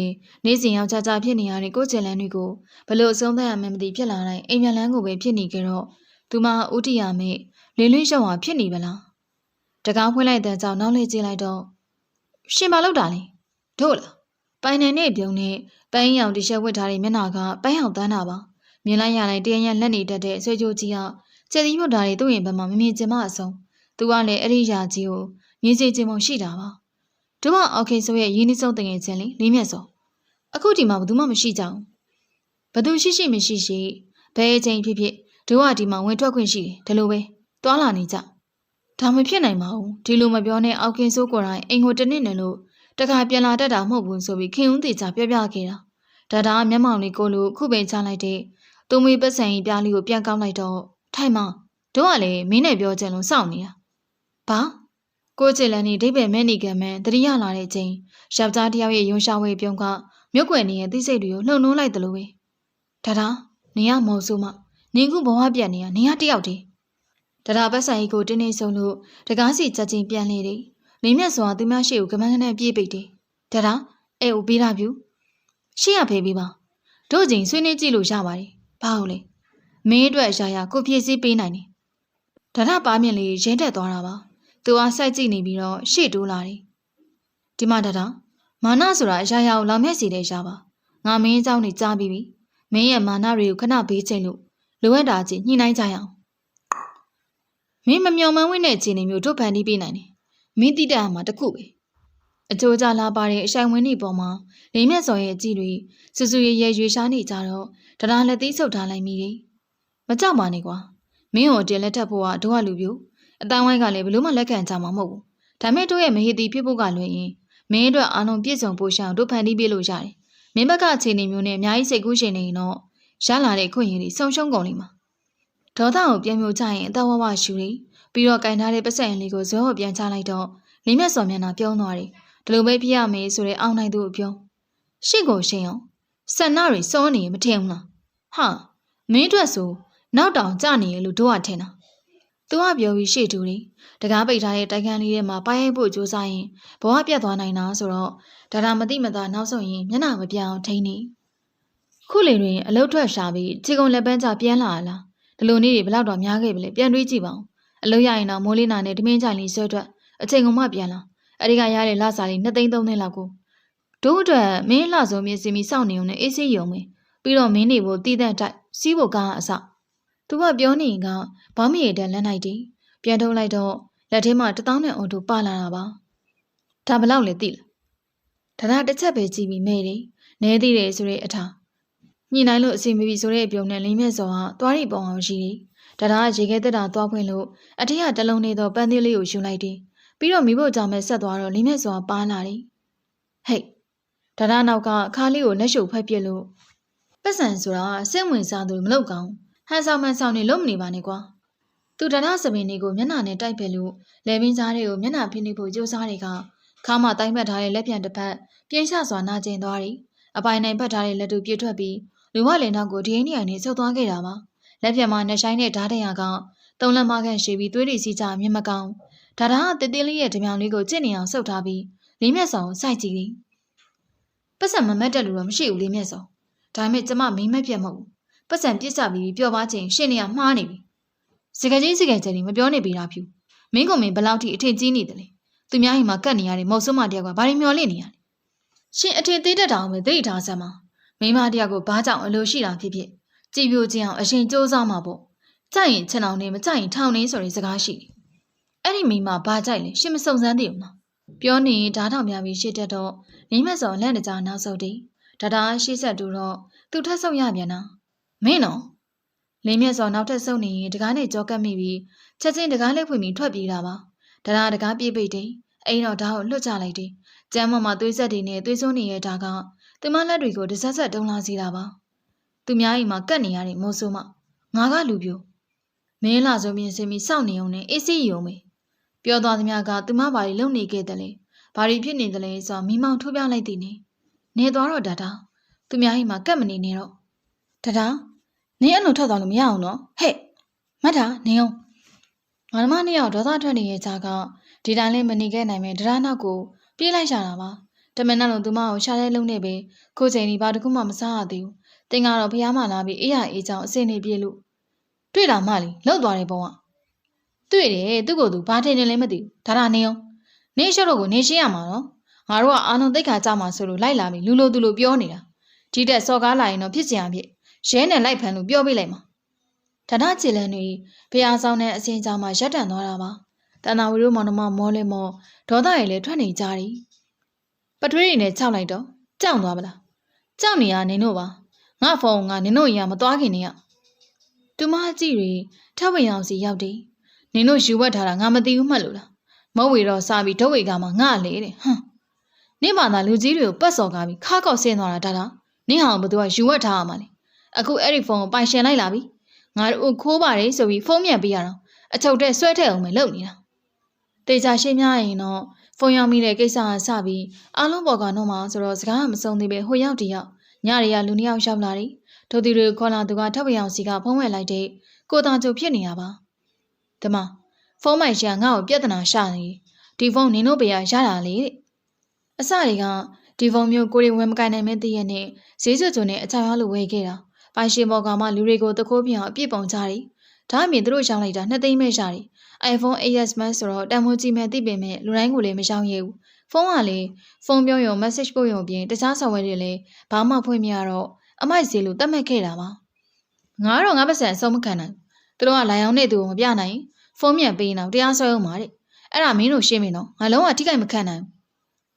ဲနေ့စဉ်ရောက်ကြဖြစ်နေရတဲ့ကိုကျင်လန်းတွေကိုဘလို့အဆုံးသတ်ရမယ်မသိဖြစ်လာတိုင်းအိမ်မြန်လန်းကိုပဲဖြစ်နေကြတော့သူမဥတီယာမဲ့လင်းလင်းရှောင်းဟာဖြစ်နေပါလားတကားဖွင့်လိုက်တဲ့ကြောင့်နောက်လေးကြည့်လိုက်တော့ရှင်ဘာလုပ်တာလဲတို့လားပိုင်နယ်နဲ့ပြုံးနဲ့ပန်းရောင်တီရှပ်ဝတ်ထားတဲ့မျက်နှာကပန်းရောင်တန်းတာပါမြင်လိုက်ရတိုင်းတရရလက်နေတတ်တဲ့အဆွေချိုးကြီးကကျက်သီးမြုပ်တာတွေသူ့ရင်ဘက်မှာမမြင်ချင်မအဆုံးသူကလည်းအဲ့ဒီရာကြီးကိုမြင်ချင်မှရှိတာပါတို့ကအော်ခေဆိုရဲ့ရင်းနှီးဆုံးတငယ်ချင်းလေးမြတ်စောအခုဒီမှာဘယ်သူမှမရှိကြဘူးဘယ်သူရှိမရှိဘယ်အချိန်ဖြစ်တို့ကဒီမှာဝင်ထွက်ခွင့်ရှိတယ်ဒီလိုပဲတွာလာနေကြဒါမဖြစ်နိုင်ပါဘူးဒီလိုမပြောနဲ့အောက်ခင်ဆိုးကိုယ်တိုင်အိမ်ကိုတနစ်နေလို့တခါပြန်လာတတ်တာမဟုတ်ဘူးဆိုပြီးခင်ဦးသေးချာပြောခဲ့တာဒါမျက်မှောင်လေးကိုလိုခုပင်ချလိုက်တဲ့သူမွေးပတ်စံကြီးပြားလေးကိုပြန်ကောင်းလိုက်တော့ထိုင်မတို့ကလည်းမင်းနဲ့ပြောချင်လို့စောင့်နေတာဘာကိုချစ်လန်နေဒိဗ္ဗေမဲနေကမန်တတိယလာတဲ့အချိန်ယောက်ျားတယောက်ရဲ့ရုံရှာဝဲပြုံးကမြုပ်ွယ်နေရဲ့သိစိတ်တွေကိုလှုံနှိုးလိုက်တယ်လို့ပဲဒါနေရမဟုတ်ဆိုမှနင်ခုဘဝပြတ်နေရနေရတယောက်တည်းဒါပတ်ဆိုင်ကြီးကိုတင်းနေဆုံးလို့တကားစီချက်ချင်းပြန်လေတယ်လိမ့်မြတ်စွာသူမရှိကိုကမန်းကနန်းပြေးပိတ်တယ်ဒါအဲ့ကိုပေးတာပြူရှေ့ရဖေးပေးပါတို့ချင်းဆွေးနွေးကြည့်လို့ရပါတယ်ဘာဟုတ်လဲမင်းအတွက်အရာရာကိုဖြည့်ဆည်းပေးနိုင်တယ်ဒါပါမြင့်လေးရဲတက်သွားတာပါသူအားစိုက်ကြည့်နေပြီးတော့ရှေ့တိုးလာတယ်ဒီမှာမာနဆိုတာအရာရာကိုလောင်မြက်စီတဲ့ရှားပါငါမင်းเจ้าနေကြားပြီးပြီမင်းရဲ့မာနတွေကိုခဏဘေးချိန်လို့လိုအပ်တာချင်းညှိနှိုင်းကြရအောင်မင်းမမျော်မှန်းဝင်တဲ့ခြေနေမျိုးတို့ဖန်တီးပေးနိုင်တယ်မင်းတိတတ်မှာတခုပဲအကျိုးကြလာပါတဲ့အဆိုင်ဝင်းတွေပေါ်မှာလိမ့်မြတ်စော်ရဲ့အကြည့်တွေစူစူရဲရဲရွေရှားနေကြတော့တရားလက်သိဆုပ်ထားလိုက်မိတယ်မကြောက်ပါနဲ့ကွာမင်းကိုတင်လက်ထပ်ဖို့ကတို့ကလူပြိုအတိုင်းဝိုင်းကလည်းဘလို့မှလက်ခံကြမှာမဟုတ်ဘူးဒါမဲ့တို့ရဲ့မဟေတီဖြစ်ဖို့ကလွယ်ရင်မင်းအတွက်အာလုံးပြည့်စုံဖို့ရှောင်တို့ဖန်တီးပေးလို့ရတယ်မင်းဘက်ကအခြေအနေမျိုးနဲ့အများကြီးစိတ်ကူးရှင်နေရင်တော့ရလာတဲ့ခွင့်ရည်တွေဆုံရှုံကုန်လိမ့်မှာဒေါသကိုပြန်မျိုးချရင်အတဝဝရှူနေပြီးတော့ကင်ထားတဲ့ပတ်စံလေးကိုဇောပြန်ချလိုက်တော့လိမ့်မြတ်စော်မျက်နှာပြုံးသွားတယ်ဒီလိုပဲပြရမယ်ဆိုတဲ့အောင်းနိုင်သူ့အပြုံးရှင့်ကိုရှင်းအောင်ဆန္ဒတွေစောနေရင်မထင်ဘူးလားဟာမင်းအတွက်ဆိုနောက်တောင်ကြနေရလို့တို့ကထင်တာသူကပြောပြီးရှေ့တူတယ်တကားပိတ်ထားတဲ့တိုက်ခန်းလေးထဲမှာပိုင်းရိုက်ဖို့ကြိုးစားရင်ဘဝပြတ်သွားနိုင်တာဆိုတော့ဒါမသိမသာနောက်ဆုံးရင်မျက်နှာမပြောင်းထိန်းနေခုလေတွင်အလုတ်ထွက်ရှာပြီးခြေကုံလက်ပန်းကျပြန်လာလားဒီလိုနေ့တွေဘယ်တော့များခဲ့ပြီလဲပြန်တွေးကြည့်ပါဦးအလုတ်ရရင်တော့မိုးလေးနာနဲ့တမင်းကြိုင်လေးဆွဲထွက်အချိန်ကမှပြန်လာအဲဒီကရတဲ့လစာလေး2သိန်း3သိန်းလောက်ကိုတို့အတွက်မင်းလှဆုံးမြင်စီမီစောင့်နေုံနဲ့အေးဆေးယုံမယ်ပြီးတော့မင်းနေဖို့တည်တဲ့တိုက်စီးဖို့ကားအစသူကပြောနေရင်ကဘာမရတဲ့လက်နိုင်တည်ပြန်ထုတ်လိုက်တော့လက်ထဲမှာ1000နဲ့အော်တိုပါလာတာပါဒါဘလောက်လဲသိလားဒါတစ်ချက်ပဲကြည့်ပြီးမဲတယ်နဲသေးတယ်ဆိုတဲ့အထားညှိနှိုင်းလို့အစီမီပြီဆိုတဲ့အပြုံနဲ့လိမ့်မြတ်စောကသွားရီပုံအောင်ရှိတယ်ဒါရေခဲတက်တာသွားဖွင့်လို့အထက်ကတလုံးနေတော့ပန်းသေးလေးကိုယူလိုက်တယ်ပြီးတော့မိဖို့ကြောင့်ပဲဆက်သွားတော့လိမ့်မြတ်စောကပါလာတယ်ဟဲ့ဒါနောက်ကအခါလေးကိုလက်ရှုပ်ဖက်ပြစ်လို့ပတ်စံဆိုတာစိတ်ဝင်စားသူမလောက်ကောင်းဟန်ဆောင်နေလို့မနေပါနဲ့ကွာသူဒါနစပင်တွေကိုမျက်နှာနဲ့တိုက်ဖက်လို့လယ်ပင်ကြားတွေကိုမျက်နှာဖိနေဖို့ကြိုးစားတွေကခါမှတိုင်းပတ်ထားတဲ့လက်ပြန်တစ်ဖက်ပြင်းချစွာနာကျင်သွားတယ်အပိုင်နိုင်ပတ်ထားတဲ့လက်တူပြည့်ထွက်ပြီးလူမလင်နောက်ကိုဒီအိမ်နေနဲ့ဆုပ်သွားခဲ့တာပါလက်ပြန်မှာနှဆိုင်တဲ့ဓာတ်တရာကသုံးလက်မခန့်ရှိပြီးသွေးတွေစီးကြမျက်မကောင်းဒါကတတိလေးရဲ့ဓမြောင်လေးကိုကြင့်နေအောင်ဆုပ်ထားပြီးလေးမျက်စောင်စိုက်ကြည့်တယ်ပတ်စံမမတ်တက်လို့တော့မရှိဘူးလေးမျက်စောင်ဒါပေမဲ့ကျမမိမ့်မပြတ်မဟုတ်ဘူးပတ်စံပြစ်ချပြီးပျော်ပါချင်းရှင်းနေရမှားနေပြီစကကြီးတွေမပြောနေပြီလားဖြူမင်းကမင်းဘယ်လောက်ထိအထင်ကြီးနေတယ်လဲ သူများအိမ်မှာကတ်နေရတဲ့မောက်စွန်းမတယောက်ကဘာတွေမျောလင့်နေရလဲရှင်အထင်သေးတတ်တာအောင်ပဲသိထားစမ်းပါမိမတယောက်ကိုဘာကြောင့်အလိုရှိတာဖြစ်ဖြစ်ကြည်ပြိုခြင်းအောင်အရှင်စ조사မှာပေါ့ကြိုက်ရင်ခြံအောင်နေမကြိုက်ရင်ထောင်နေဆိုတဲ့စကားရှိတယ်အဲ့ဒီမိမဘာကြိုက်လဲရှင်မစုံစမ်းသေးဘူးလားပြောနေဓာတ်ထောင်များပြီးရှေ့တက်တော့မိမစော်လက်တကြားနောက်ဆုတ်တယ်ဒါရှေ့ဆက်တူတော့သူထက်ဆုတ်ရပြန်တာမင်းနော်လင်းမြတ်စော်နောက်ထပ်ဆုတ်နေရင်တကားနဲ့ကြောကပ်မိပြီးချက်ချင်းတကားလေးဖွင့်ပြီးထွက်ပြေးတာပါဒါတကားပြေးပိတ်တယ်အိမ်တော့ဓာတ်ကိုလွတ်ချလိုက်တယ်ကျမ်းမသွေးဆက်တွေနဲ့သွေးစွန်းနေတဲ့ဓာတ်ကသူမလက်တွေကိုတဆက်ဆက်တုံးလာစေတာပါသူများအိမ်မှာကတ်နေရတဲ့မိုးဆိုးမငါကလူပြိုမင်းလာဆိုမြင်စင်ပြီးစောင့်နေုံနဲ့အေးစီရုံပဲပြောသွားသမျှကသူမဘာတွေလုံနေခဲ့တယ်လဲဘာတွေဖြစ်နေတယ်လဲဆိုမိမောင်ထိုးပြလိုက်သည်နေသွားတော့ဒါသူများအိမ်မှာကတ်မနေနဲ့တော့ဒါနင်းအဲ့လိုထွက်သွားလို့မရအောင်နော်ဟဲ့မတ်တာနေအောင်ငါမနှစ်ယောက်ဒေါသထွက်နေတဲ့ကြားကဒီတိုင်းလေးမနေခဲ့နိုင်မယ်ဒရာနောက်ကိုပြေးလိုက်ရတာပါတမန်နဲ့လုံးသူမကိုရှာတဲ့လုံးနဲ့ပဲခုချိန်ဒီဘာတခုမှမစားရသေးဘူးတင်ကတော့ဖះမလာပြီးအေးရအေးချောင်းအစင်းနေပြေးလို့တွေ့တာမှလေလှုပ်သွားတဲ့ပုံကတွေ့တယ်သူ့ကိုယ်သူဘာထင်နေလဲမသိဘူးဒါနေအောင်နေရှော့တော့ကိုနေရှင်းရမှာနော်ငါတို့ကအာနုံသိက္ခာကြမှာဆိုလို့လိုက်လာပြီးလူလိုသူလိုပြောနေတာဒီတက်စော်ကားလာရင်တော့ဖြစ်စရာဖြစ်ရဲနဲ့လိုက်ဖမ်းလို့ပြောပြလိုက်မှာဒါချီလန်တွေဖះဆောင်တဲ့အစင်းကြောင်မှာရက်တန်သွားတာပါတဏ္ဍဝီတို့မောင်နှမမောလဲမောဒေါသရည်လည်းထွက်နေကြတယ်ပထွေးတွေနဲ့ခြောက်လိုက်တော့ကြောက်သွားပလားကြောက်နေရနင်တို့ပါငါဖုန်းကနင်တို့ရမသွားခင်နေရတူမအကြည့်တွေထပ်ဝင်အောင်စီရောက်တယ်နင်တို့ယူဝက်ထားတာငါမသိဘူးမှတ်လို့လားမဟုတ်ဝေတော့စားပြီးဒုတ်ဝေကမှငါလေတဲ့ဟမ်နင့်ဘာသာလူကြီးတွေကိုပတ်စော်ကားပြီးခါကောက်ဆင်းသွားတာနင့်ဟောင်ဘသူကယူဝက်ထားရမှာလေအခုအဲ့ဒီဖုန်းကိုပိုင်ရှင်လိုက်လာပြီငါတို့ခိုးပါတယ်ဆိုပြီးဖုန်းမြန်ပေးရတော့အချုပ်တဲ့ဆွဲထည့်အောင်ပဲလုပ်နေတာတေချာရှင်းများရင်တော့ဖုန်းရောက်မိတဲ့ကိစ္စကစပြီးအားလုံးပေါ်ကတော့မှဆိုတော့စကားမဆုံးသေးပဲဟိုရောက်တယောက်ညတွေကလူနှစ်ယောက်ရောက်လာတယ်ဒုတိယခေါ်လာသူကထပ်ဝေအောင်စီကဖုန်းဝယ်လိုက်တဲ့ကိုတာကျုပ်ဖြစ်နေတာပါဒီမှာဖုန်းမိုင်ရှာငါ့ကိုပြဿနာရှာနေဒီဖုန်းနင်တို့ဘေးကရတာလေတဲ့အစတွေကဒီဖုန်းမျိုးကိုရီဝင်မကင်နိုင်မဲတည့်ရနဲ့ဈေးကျွနဲ့အချောင်ရလို့ဝယ်ခဲ့တာပိုင်ရှင်ဘော်ကမှလူတွေကိုတခိုးပြအောင်အပြစ်ပုံကြတယ်ဒါအပြင်သူတို့ရောင်းလိုက်တာ2သိန်းပဲရှာတယ် iPhone 8s Max ဆိုတော့တန်ဖိုးကြီးမဲ့သိပင်မဲ့လူတိုင်းကိုလည်းမရောင်းရဘူးဖုန်းကလေဖုန်းပြောရုံ message ပို့ရုံပြင်တခြား software တွေလည်းဘာမှဖွင့်မရတော့အမိုက်စီလို့တတ်မှတ်ခဲ့တာပါငါတော့ငါပတ်စံအဆုံးမခံနိုင်သူတို့ကလာရောက်နေသူကိုမပြနိုင်ဖုန်းမြန်ပေးတော့တရားစွဲအောင်ပါတဲ့အဲ့ဒါမင်းတို့ရှင်းမင်းတော့ငါလုံးဝထိခိုက်မခံနိုင်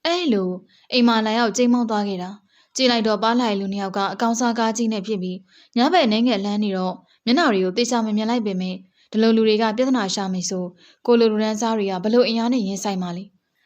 အဲ့လိုအိမ်မှာလာရောက်ကျိန်းမောင်းသွားခဲ့တာကြည်လိုက်တော့ပါလိုက်လူနှစ်ယောက်ကအကောင်စားကားကြီးနဲ့ဖြစ်ပြီးညဘက်နှင်းငယ်လမ်းနေတော့မျက်နှာတွေကိုတေချာမမြင်လိုက်ပေမဲ့ဒီလိုလူတွေကပြဿနာရှာမယ်ဆိုကိုလိုလူရန်စားတွေကဘလို့အင်အားနဲ့ရင်ဆိုင်ပါလိ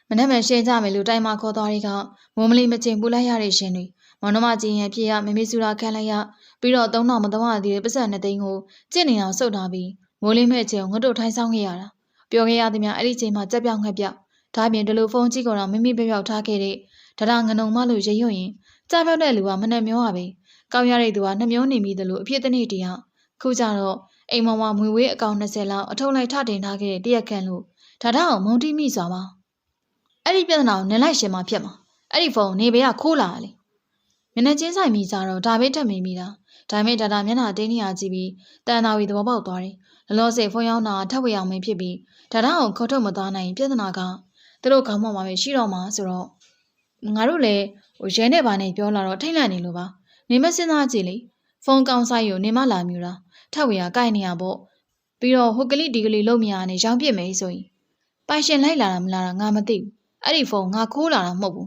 မနှက်မှန်ရှင်းကြမယ်လို့တိုင်မှာခေါ်သွားတွေကမုံမလီမကျင်ပူလိုက်ရတဲ့ရှင်တွေမောင်နှမကြီးရင်ဖြစ်ရမမေစုရာခံလိုက်ရပြီးတော့3000မတော်ရသေးတဲ့ပတ်စံ2သိန်းကိုကျင့်နေအောင်စုပ်ထားပြီးမိုးလေးမဲ့ချင်းငွတ်တို့ထိုင်းဆောင်ခဲ့ရတာပြောခဲ့ရသည်များအဲ့ဒီချိန်မှာကြက်ပြောင်းငှက်ပြောက်ဒါပြင်ဒီလိုဖုန်းကြီးကတော့မိမိပြောက်ထားခဲ့တဲ့ဒါငနုံမလို့ရရွံ့ရင်ကြားပြောက်တဲ့လူကမနှက်မျောရပဲကောက်ရတဲ့သူကနှမျောနေမိတယ်လို့အဖြစ်တနေ့တည်းခုကြတော့အိမ်မောင်မမွေဝေးအကောင်20လောက်အထုံလိုက်ထတင်ထားခဲ့တဲ့တရက်ခန့်လို့ဒါအောင်မုံတိမိစွာပါအဲ့ဒီပြဿနာကိုနင်လိုက်ရှင်မှာဖြစ်မှာအဲ့ဒီဖုန်းနေဘေးကခိုးလာလေမျက်နှာချင်းဆိုင်မိကြတော့ဒါပဲတက်မိမိတာဒါမဲ့ဒါမျက်နှာတင်းနေရကြည့်ပြီးတန်တာဝီသဘောပေါက်သွားတယ်လောလောဆယ်ဖုန်းရောက်တာထပ်ဝေအောင်မင်းဖြစ်ပြီးဒါအောင်ခေါ်ထုတ်မသွားနိုင်ပြဿနာကသူတို့ခေါင်းပေါ်မှာပဲရှိတော့မှာဆိုတော့ငါတို့လည်းရဲနဲ့ဘာနဲ့ပြောလာတော့ထိတ်လန့်နေလို့ပါနေမစင်းသားကြည့်လေဖုန်းကောင်းဆိုင်ကိုနေမလာမြူတာထပ်ဝေရကိုက်နေရပေါ့ပြီးတော့ဟိုကလေးဒီကလေးလုံးမရနဲ့ရောင်းပြစ်မယ်ဆိုရင်ပိုင်ရှင်လိုက်လာတာမလားငါမသိဘူးအဲ့ဒီဖုန်းငါခိုးလာတာမဟုတ်ဘူ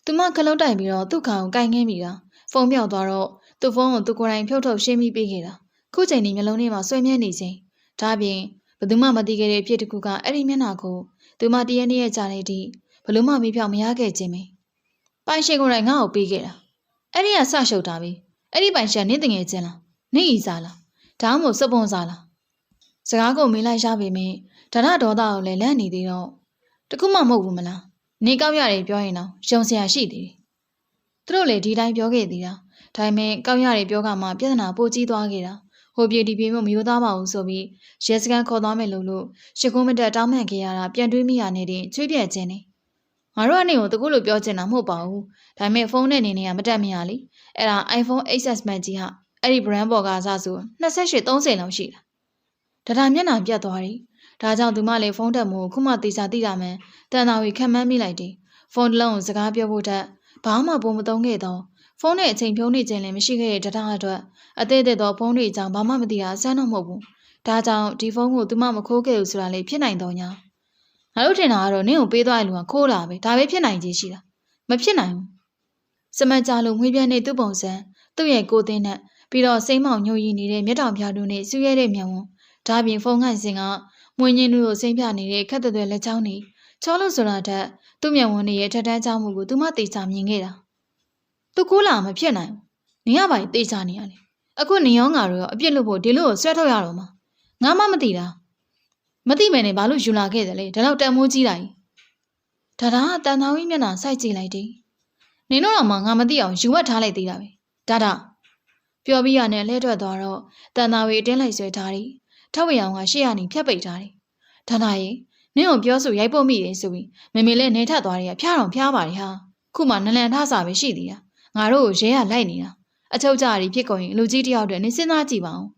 းသူမခလုံးတိုင်ပြီးတော့သူ့ခေါင်ကိုင်ငင်းမိတာဖုန်းပြောက်သွားတော့သူ့ဖုန်းကိုသူကိုယ်တိုင်ဖြုတ်ထုတ်ရှင်းပြီးပေးခဲ့တာခုချိန်ဒီမျိုးလုံးထဲမှာဆွဲမြဲနေချိန်ဒါပြင်ဘယ်သူမှမသိခဲ့တဲ့အဖြစ်တစ်ခုကအဲ့ဒီမျက်နှာကိုသူမတရနေ့ရဲ့ကြားနေသည့်ဘလို့မှမေးဖြောက်မရခဲ့ခြင်းပဲပိုင်ရှင်ကိုယ်တိုင်ငါ့ကိုပေးခဲ့တာအဲ့ဒီကဆရှုပ်တာပဲအဲ့ဒီပိုင်ရှင်နင်းတငယ်ချင်းလားနင်းဤစားလားဒါမှမဟုတ်စပွန်ဆာလားစကားကိုမေးလိုက်ရပေမဲ့ဒေါသကိုလည်းလန့်နေသေးတော့တခုမှမဟုတ်ဘူးမလားနေကောက်ရတယ်ပြောရင်တော့ယုံစရာရှိသေးတယ်သူတို့လည်းဒီတိုင်းပြောခဲ့သေးတာဒါပေမဲ့ကောက်ရတယ်ပြောကမှပြဿနာပိုကြီးသွားခဲ့တာဟိုပြေဒီပြေမရိုးသားပါဘူးဆိုပြီးရဲစခန်းခေါ်သွားမယ်လို့ရှစ်ကုန်းမတက်တောင်းပန်ခဲ့ရတာပြန်တွေးမိရနေတဲ့ချွေးပြက်ခြင်းနေငါတို့အနေကိုတကူလို့ပြောချင်တာမဟုတ်ပါဘူးဒါပေမဲ့ဖုန်းနဲ့နေနေရမတက်မရလေအဲ့ဒါ iPhone 8s Max ကြီးဟာအဲ့ဒီ brand ပေါ်ကစားဆို28 30လောက်ရှိတာဒါမျက်နှာပြတ်သွားတယ် ဒါကြောင့်သူမလည်းဖုန်းတက်မှုခုမှတေချာသိတာမှန်တန်တာဝေခံမှန်းမိလိုက်တယ်ဖုန်းတစ်လုံးကိုစကားပြောဖို့တက်ဘာမှပုံမသုံးခဲ့တော့ဖုန်းနဲ့အချိန်ဖြုံးနေခြင်းလည်းမရှိခဲ့တဲ့တရားအတွက်အသေးသေးသောဖုန်းတွေအကြောင်းဘာမှမသိတာအဆန်းတော့မဟုတ်ဘူးဒါကြောင့်ဒီဖုန်းကိုသူမမခိုးခဲ့ဘူးဆိုတာလေးဖြစ်နိုင်တော့ညာငါတို့ထင်တာကတော့နင့်ကိုပေးသွားတဲ့လူကခိုးတာပဲဒါပဲဖြစ်နိုင်ခြင်းရှိတာမဖြစ်နိုင်ဘူးစမကြလို့ငွေပြန်းနေသူ့ပုံစံသူ့ရဲ့ကိုယ်သင်းနဲ့ပြီးတော့စိမ့်မောင်ညှို့ရည်နေတဲ့မျက်တောင်ပြားတို့နဲ့စူးရဲတဲ့မျက်ဝန်းဒါပြင်ဖုန်းကန်စင်ကမွေးညင်းတို့ကိုစိမ့်ပြနေတဲ့ခက်သွယ်လက်ချောင်းတွေချောလို့ဆိုတာထက်သူ့မျက်ဝန်းရဲ့ထက်တန်းချမှုကိုသူမတေချာမြင်ခဲ့တာသူကိုးလာမဖြစ်နိုင်ဘူးနင်ကဘာတေချာနေရလဲအခုနင်ရောငါတို့ရောအပြစ်လို့ဖို့ဒီလိုကိုဆွဲထုတ်ရတော့မှာငါမှမသိတာမသိမယ်နဲ့ဘာလို့ယူလာခဲ့တယ်လဲဒါတော့တန်မိုးကြီးလိုက်ဒါတန်ထောင်ကြီးမျက်နှာစိုက်ကြည့်လိုက်တယ်နင်တို့တော့မှငါမသိအောင်ယူဝတ်ထားလိုက်သေးတာပဲဒါပြောပြီးရနဲ့လဲထွက်သွားတော့တန်သာဝေတင်းလိုက်ဆွဲထားတယ်ထဝေအောင်ကရှေ့ရနေဖြတ်ပိတ်ထားတယ်ဒါနာရေနင့်ကိုပြောဆိုရိုက်ပုတ်မိတယ်ဆိုပြီးမေမေလည်းနေထက်သွားတယ်ဖျားတော့ဖျားပါတယ်ဟာခုမှနလန်ထစာပဲရှိသေးတာငါတို့ကိုရဲရလိုက်နေတာအချုပ်ကြရီဖြစ်ကုန်ရင်လူကြီးတယောက်တည်းနင်စဉ်းစားကြည့်ပါဦး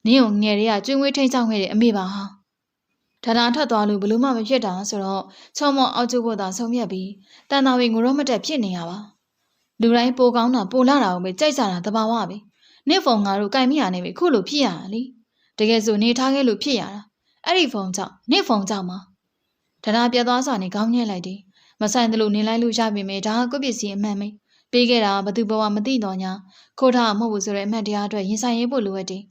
နင့်ကိုငယ်တွေကကျွင်းဝေးထိန်ချောင်းခဲ့တဲ့အမေပါဟာဒါထက်သွားလို့ဘလို့မှမဖြစ်တာဆိုတော့ချောမောအောက်ကျဖို့သာဆုံးဖြတ်ပြီးတန်သာဝေငိုတော့မတက်ဖြစ်နေရပါလူတိုင်းပိုကောင်းတာပိုလာတာကိုပဲကြိုက်ကြတာတဘာဝပဲနေဖုန်းငါတို့ကြိုင်မိရနေပြီခုလိုဖြစ်ရတာလေတကယ်ဆိုနေထားခဲ့လို့ဖြစ်ရတာအဲ့ဒီဖုန်းကြောင့်နေဖုန်းကြောင့်မှာဒါပြတ်သွားစွာနဲ့ခေါင်းညှက်လိုက်တယ်မဆိုင်တယ်လို့နေလိုက်လို့ရပြီမယ်ဒါကကိုပစ္စည်းအမှန်ပဲပေးခဲ့တာဘသူဘဝမသိတော့ညာခိုးထားမဟုတ်ဘူးဆိုတဲ့အမှန်တရားအတွက်ရင်ဆိုင်ရေးဖို့လိုအပ်တယ်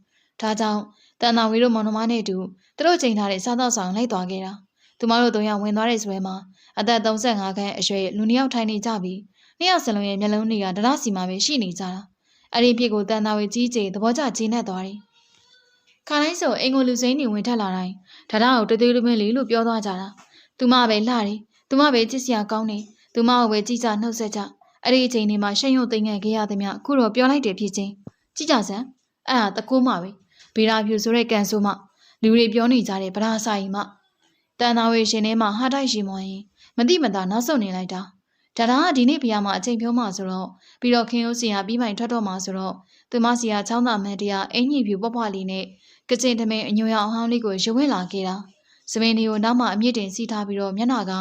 ဒါကြောင့်တန်တာဝေတို့မောင်နှမနဲ့အတူသူတို့ချိန်ထားတဲ့စားတော့ဆောင်လိုက်သွားခဲ့တာသူမတို့၃ယောက်ဝင်သွားတဲ့ဆွဲမှာအသက်35ခန်းအရွယ်လူ2ယောက်ထိုင်နေကြပြီး2ယောက်စလုံးရဲ့မျက်လုံးတွေကဒရစီမှာပဲရှိနေကြတာအဲ့ဒီဖြစ်ကိုတန်တာဝေကြီးကြီးသဘောကျဂျင်းနဲ့သွားတယ်ခါတိုင်းဆိုအင်ကိုလူစိမ်းနေဝင်ထက်လာတိုင်းဒါကိုတသေးလူမင်းလေးလို့ပြောသွားကြတာသူမပဲလှတယ်သူမပဲချစ်စရာကောင်းတယ်သူမကိုပဲကြည်ကြနှုတ်ဆက်ကြအဲ့ဒီအချိန်ဒီမှာရှင်းရုံသိငယ်ခဲ့ရသည်မြအခုတော့ပြောလိုက်တယ်ဖြစ်ချင်းကြည်ကြစမ်းအဲ့ဒါတကူးမှပဲဗီရာဖြူဆိုတဲ့ကန်ဆိုမှလူတွေပြောနေကြတဲ့ဗရာစာကြီးမှတန်သာဝေရှင်ထဲမှာဟာတိုက်ရှိမွန်ရင်မတိမတာနောက်ဆုတ်နေလိုက်တာဒါကဒီနေ့ဘုရားမှာအချိန်ဖြုံးမှဆိုတော့ပြီးတော့ခင်ယိုးစီယာပြီးမှထွက်တော့မှဆိုတော့သူမစီယာချောင်းသားမန်တရားအင်ကြီးဖြူပွားပွားလေးနဲ့ကကျင်ထမင်းအညိုရောင်အဟောင်းလေးကိုရုပ်ဝင်လာခဲ့တာစပင်းဒီကိုနောက်မှအမြင့်တင်စီးထားပြီးတော့မျက်နှာက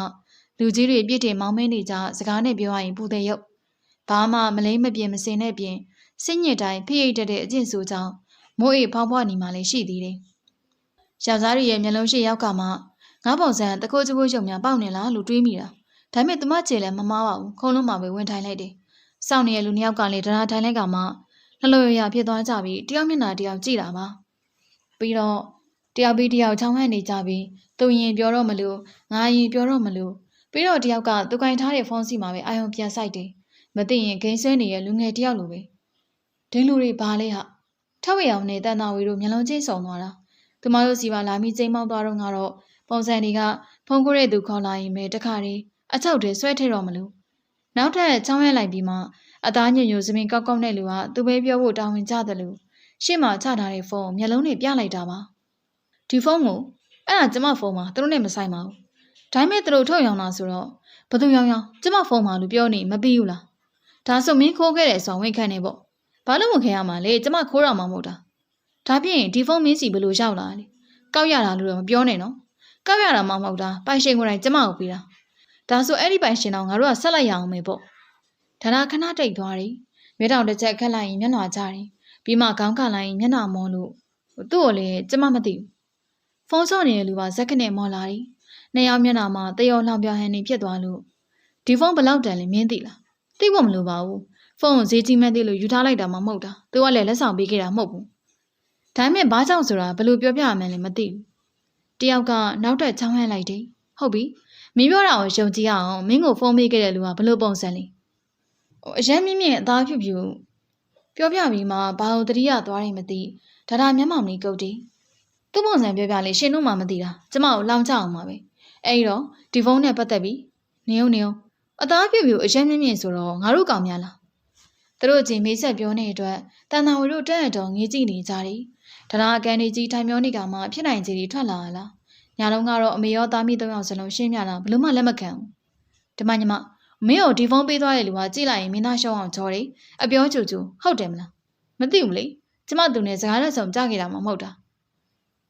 လူကြီးတွေပြည့်တင်မောင်းမင်းနေကြစကားနဲ့ပြောရရင်ပူတဲ့ရုပ်ဘာမှမလိမ့်မပြင်းမစင်တဲ့ပြင်စိတ်ညစ်တိုင်းဖိရိတ်တဲ့အကျင့်ဆိုကြောင့်မိုးအိဖောင်းဖွားနေမှလည်းရှိသေးတယ်ယောက်ျားရဲ့မျက်လုံးရှိရောက်ကမှငါးပုံစံတကိုးကျိုးရုံများပေါက်နေလားလို့တွေးမိတာဒါပေမဲ့သူမချေလည်းမမားပါဘူးခုံလုံးမှာပဲဝင်ထိုင်လိုက်တယ်စောင့်နေတဲ့လူနှစ်ယောက်ကလည်းတရားထိုင်လိုက်ကမှလှလှရရဖြစ်သွားကြပြီးတယောက်မျက်နှာတယောက်ကြည့်တာပါပြီးတော့တယောက်ပြီးတယောက်ချောင်းဟန့်နေကြပြီးသူရင်ပြောတော့မလို့ငါရင်ပြောတော့မလို့ပြီးတော့တယောက်ကသူကင်ထားတဲ့ဖုန်းစီမှာပဲအာယုံပြန်ဆိုင်တယ်မသိရင်ဂိမ်းဆွဲနေတဲ့လူငယ်တယောက်လိုပဲဒီလူတွေဘာလဲဟာထဝေအောင်နဲ့တန်တာဝေတို့မျက်လုံးချင်းစုံသွားတာသူမတို့စီပါလာပြီးကျိန်းမောင်းသွားတော့ကတော့ပုံစံတွေကဖုန်းကိုတဲ့သူခေါ်လာရင်ပဲတခါတည်းအချောက်တည်းဆွဲထည့်တော့မလို့နောက်ထပ်ချောင်းရဲလိုက်ပြီးမှအသားညွန့်ညွန့်စမင်းကောက်ကောက်တဲ့လူကသူပဲပြောဖို့တောင်းဝင်ကြတယ်လို့ရှေ့မှာချထားတဲ့ဖုန်းမျက်လုံးနဲ့ပြလိုက်တာပါဒီဖုန်းကိုအဲ့ဒါကျမဖုန်းမှာသူတို့နဲ့မဆိုင်ပါဘူးဒါပေမဲ့သူတို့ထုတ်ရောင်းတာဆိုတော့ဘသူရောင်းကျမဖုန်းမှာလို့ပြောနေမပြီးဘူးလားဒါဆိုမင်းခိုးခဲ့တယ်ဆိုဝင်ခံနေပေါ့ဘာလို့မခံရမှာလဲကျမခိုးရမှာမဟုတ်တာဒါဖြင့်ဒီဖုန်းမင်းစီဘယ်လိုရောက်လာလဲကောက်ရတာလို့တော့မပြောနဲ့နော်ကောက်ရတာမှမဟုတ်တာပိုင်ရှင်ကိုယ်တိုင်ကျမကိုပေးတာဒါဆိုအဲ့ဒီပိုင်ရှင်တော့ငါတို့ကဆက်လိုက်ရအောင်မေပေါ့ဒါနာခဏတိတ်သွားတယ်မျက်တောင်တစ်ချက်ခက်လိုက်ရင်မျက်နှာကျတယ်ပြီးမှခေါင်းခါလိုက်ရင်မျက်နှာမောလို့သူ့ကိုလည်းကျမမသိဘူးဖုန်းဆော့နေတဲ့လူကဇက်ခနဲ့မော်လာတယ်နှစ်ယောက်မျက်နှာမှာတယောက်လောင်ပြဟန်နေဖြစ်သွားလို့ဒီဖုန်းဘယ်လောက်တန်လဲမင်းသိလားသိဖို့မလိုပါဘူးဖုန်းကိုဈေးကြီးမှန်းသိလို့ယူထားလိုက်တာမှမဟုတ်တာသူကလည်းလက်ဆောင်ပေးခဲ့တာမဟုတ်ဘူးဒါပေမဲ့ဘာကြောင့်ဆိုတာဘယ်လိုပြောပြရမှန်းလည်းမသိဘူးတယောက်ကနောက်ထပ်ချောင်းဟန့်လိုက်တယ်ဟုတ်ပြီမင်းပြောတာကိုယုံကြည်အောင်မင်းကိုဖုန်းပေးခဲ့တဲ့လူကဘယ်လိုပုံစံလဲအရန်မြင့်မြင့်အသားဖြူဖြူပြောပြပြီးမှဘာလို့တတိယသွားရင်မသိဒါမျက်မှောင်လေးကုတ်တယ်သူ့ပုံစံပြောပြလေရှင်တို့မှမသိတာကျမကိုလောင်ချအောင်ပါပဲအဲ့တော့ဒီဖုန်းနဲ့ပတ်သက်ပြီးနေအောင်အသားဖြူဖြူအရန်မြင့်မြင့်ဆိုတော့ငါတို့ကောင်များလားသူတို့ချင်းမိတ်ဆက်ပြောနေတဲ့အတွက်တန်တာဝေတို့တက်ရတော့ငေးကြည့်နေကြတယ်ဒါအကန်ကြီးထိုင်မျောနေကမှဖြစ်နိုင်ကြီးထွက်လာလားညာလုံးကတော့အမေရောသားမိ၃ယောက်စလုံးရှင်းပြတာဘလို့မှလက်မခံဘူးဒီမညီမမင်းကိုဒီဖုန်းပေးသွားတဲ့လူကကြည့်လိုက်ရင်မင်းသားရှောင်းအောင်ကြော်တယ်အပြောကြူဟုတ်တယ်မလားမသိဘူးလေကျမသူနဲ့စကားလက်ဆောင်ကြားခဲ့တာမှမဟုတ်တာ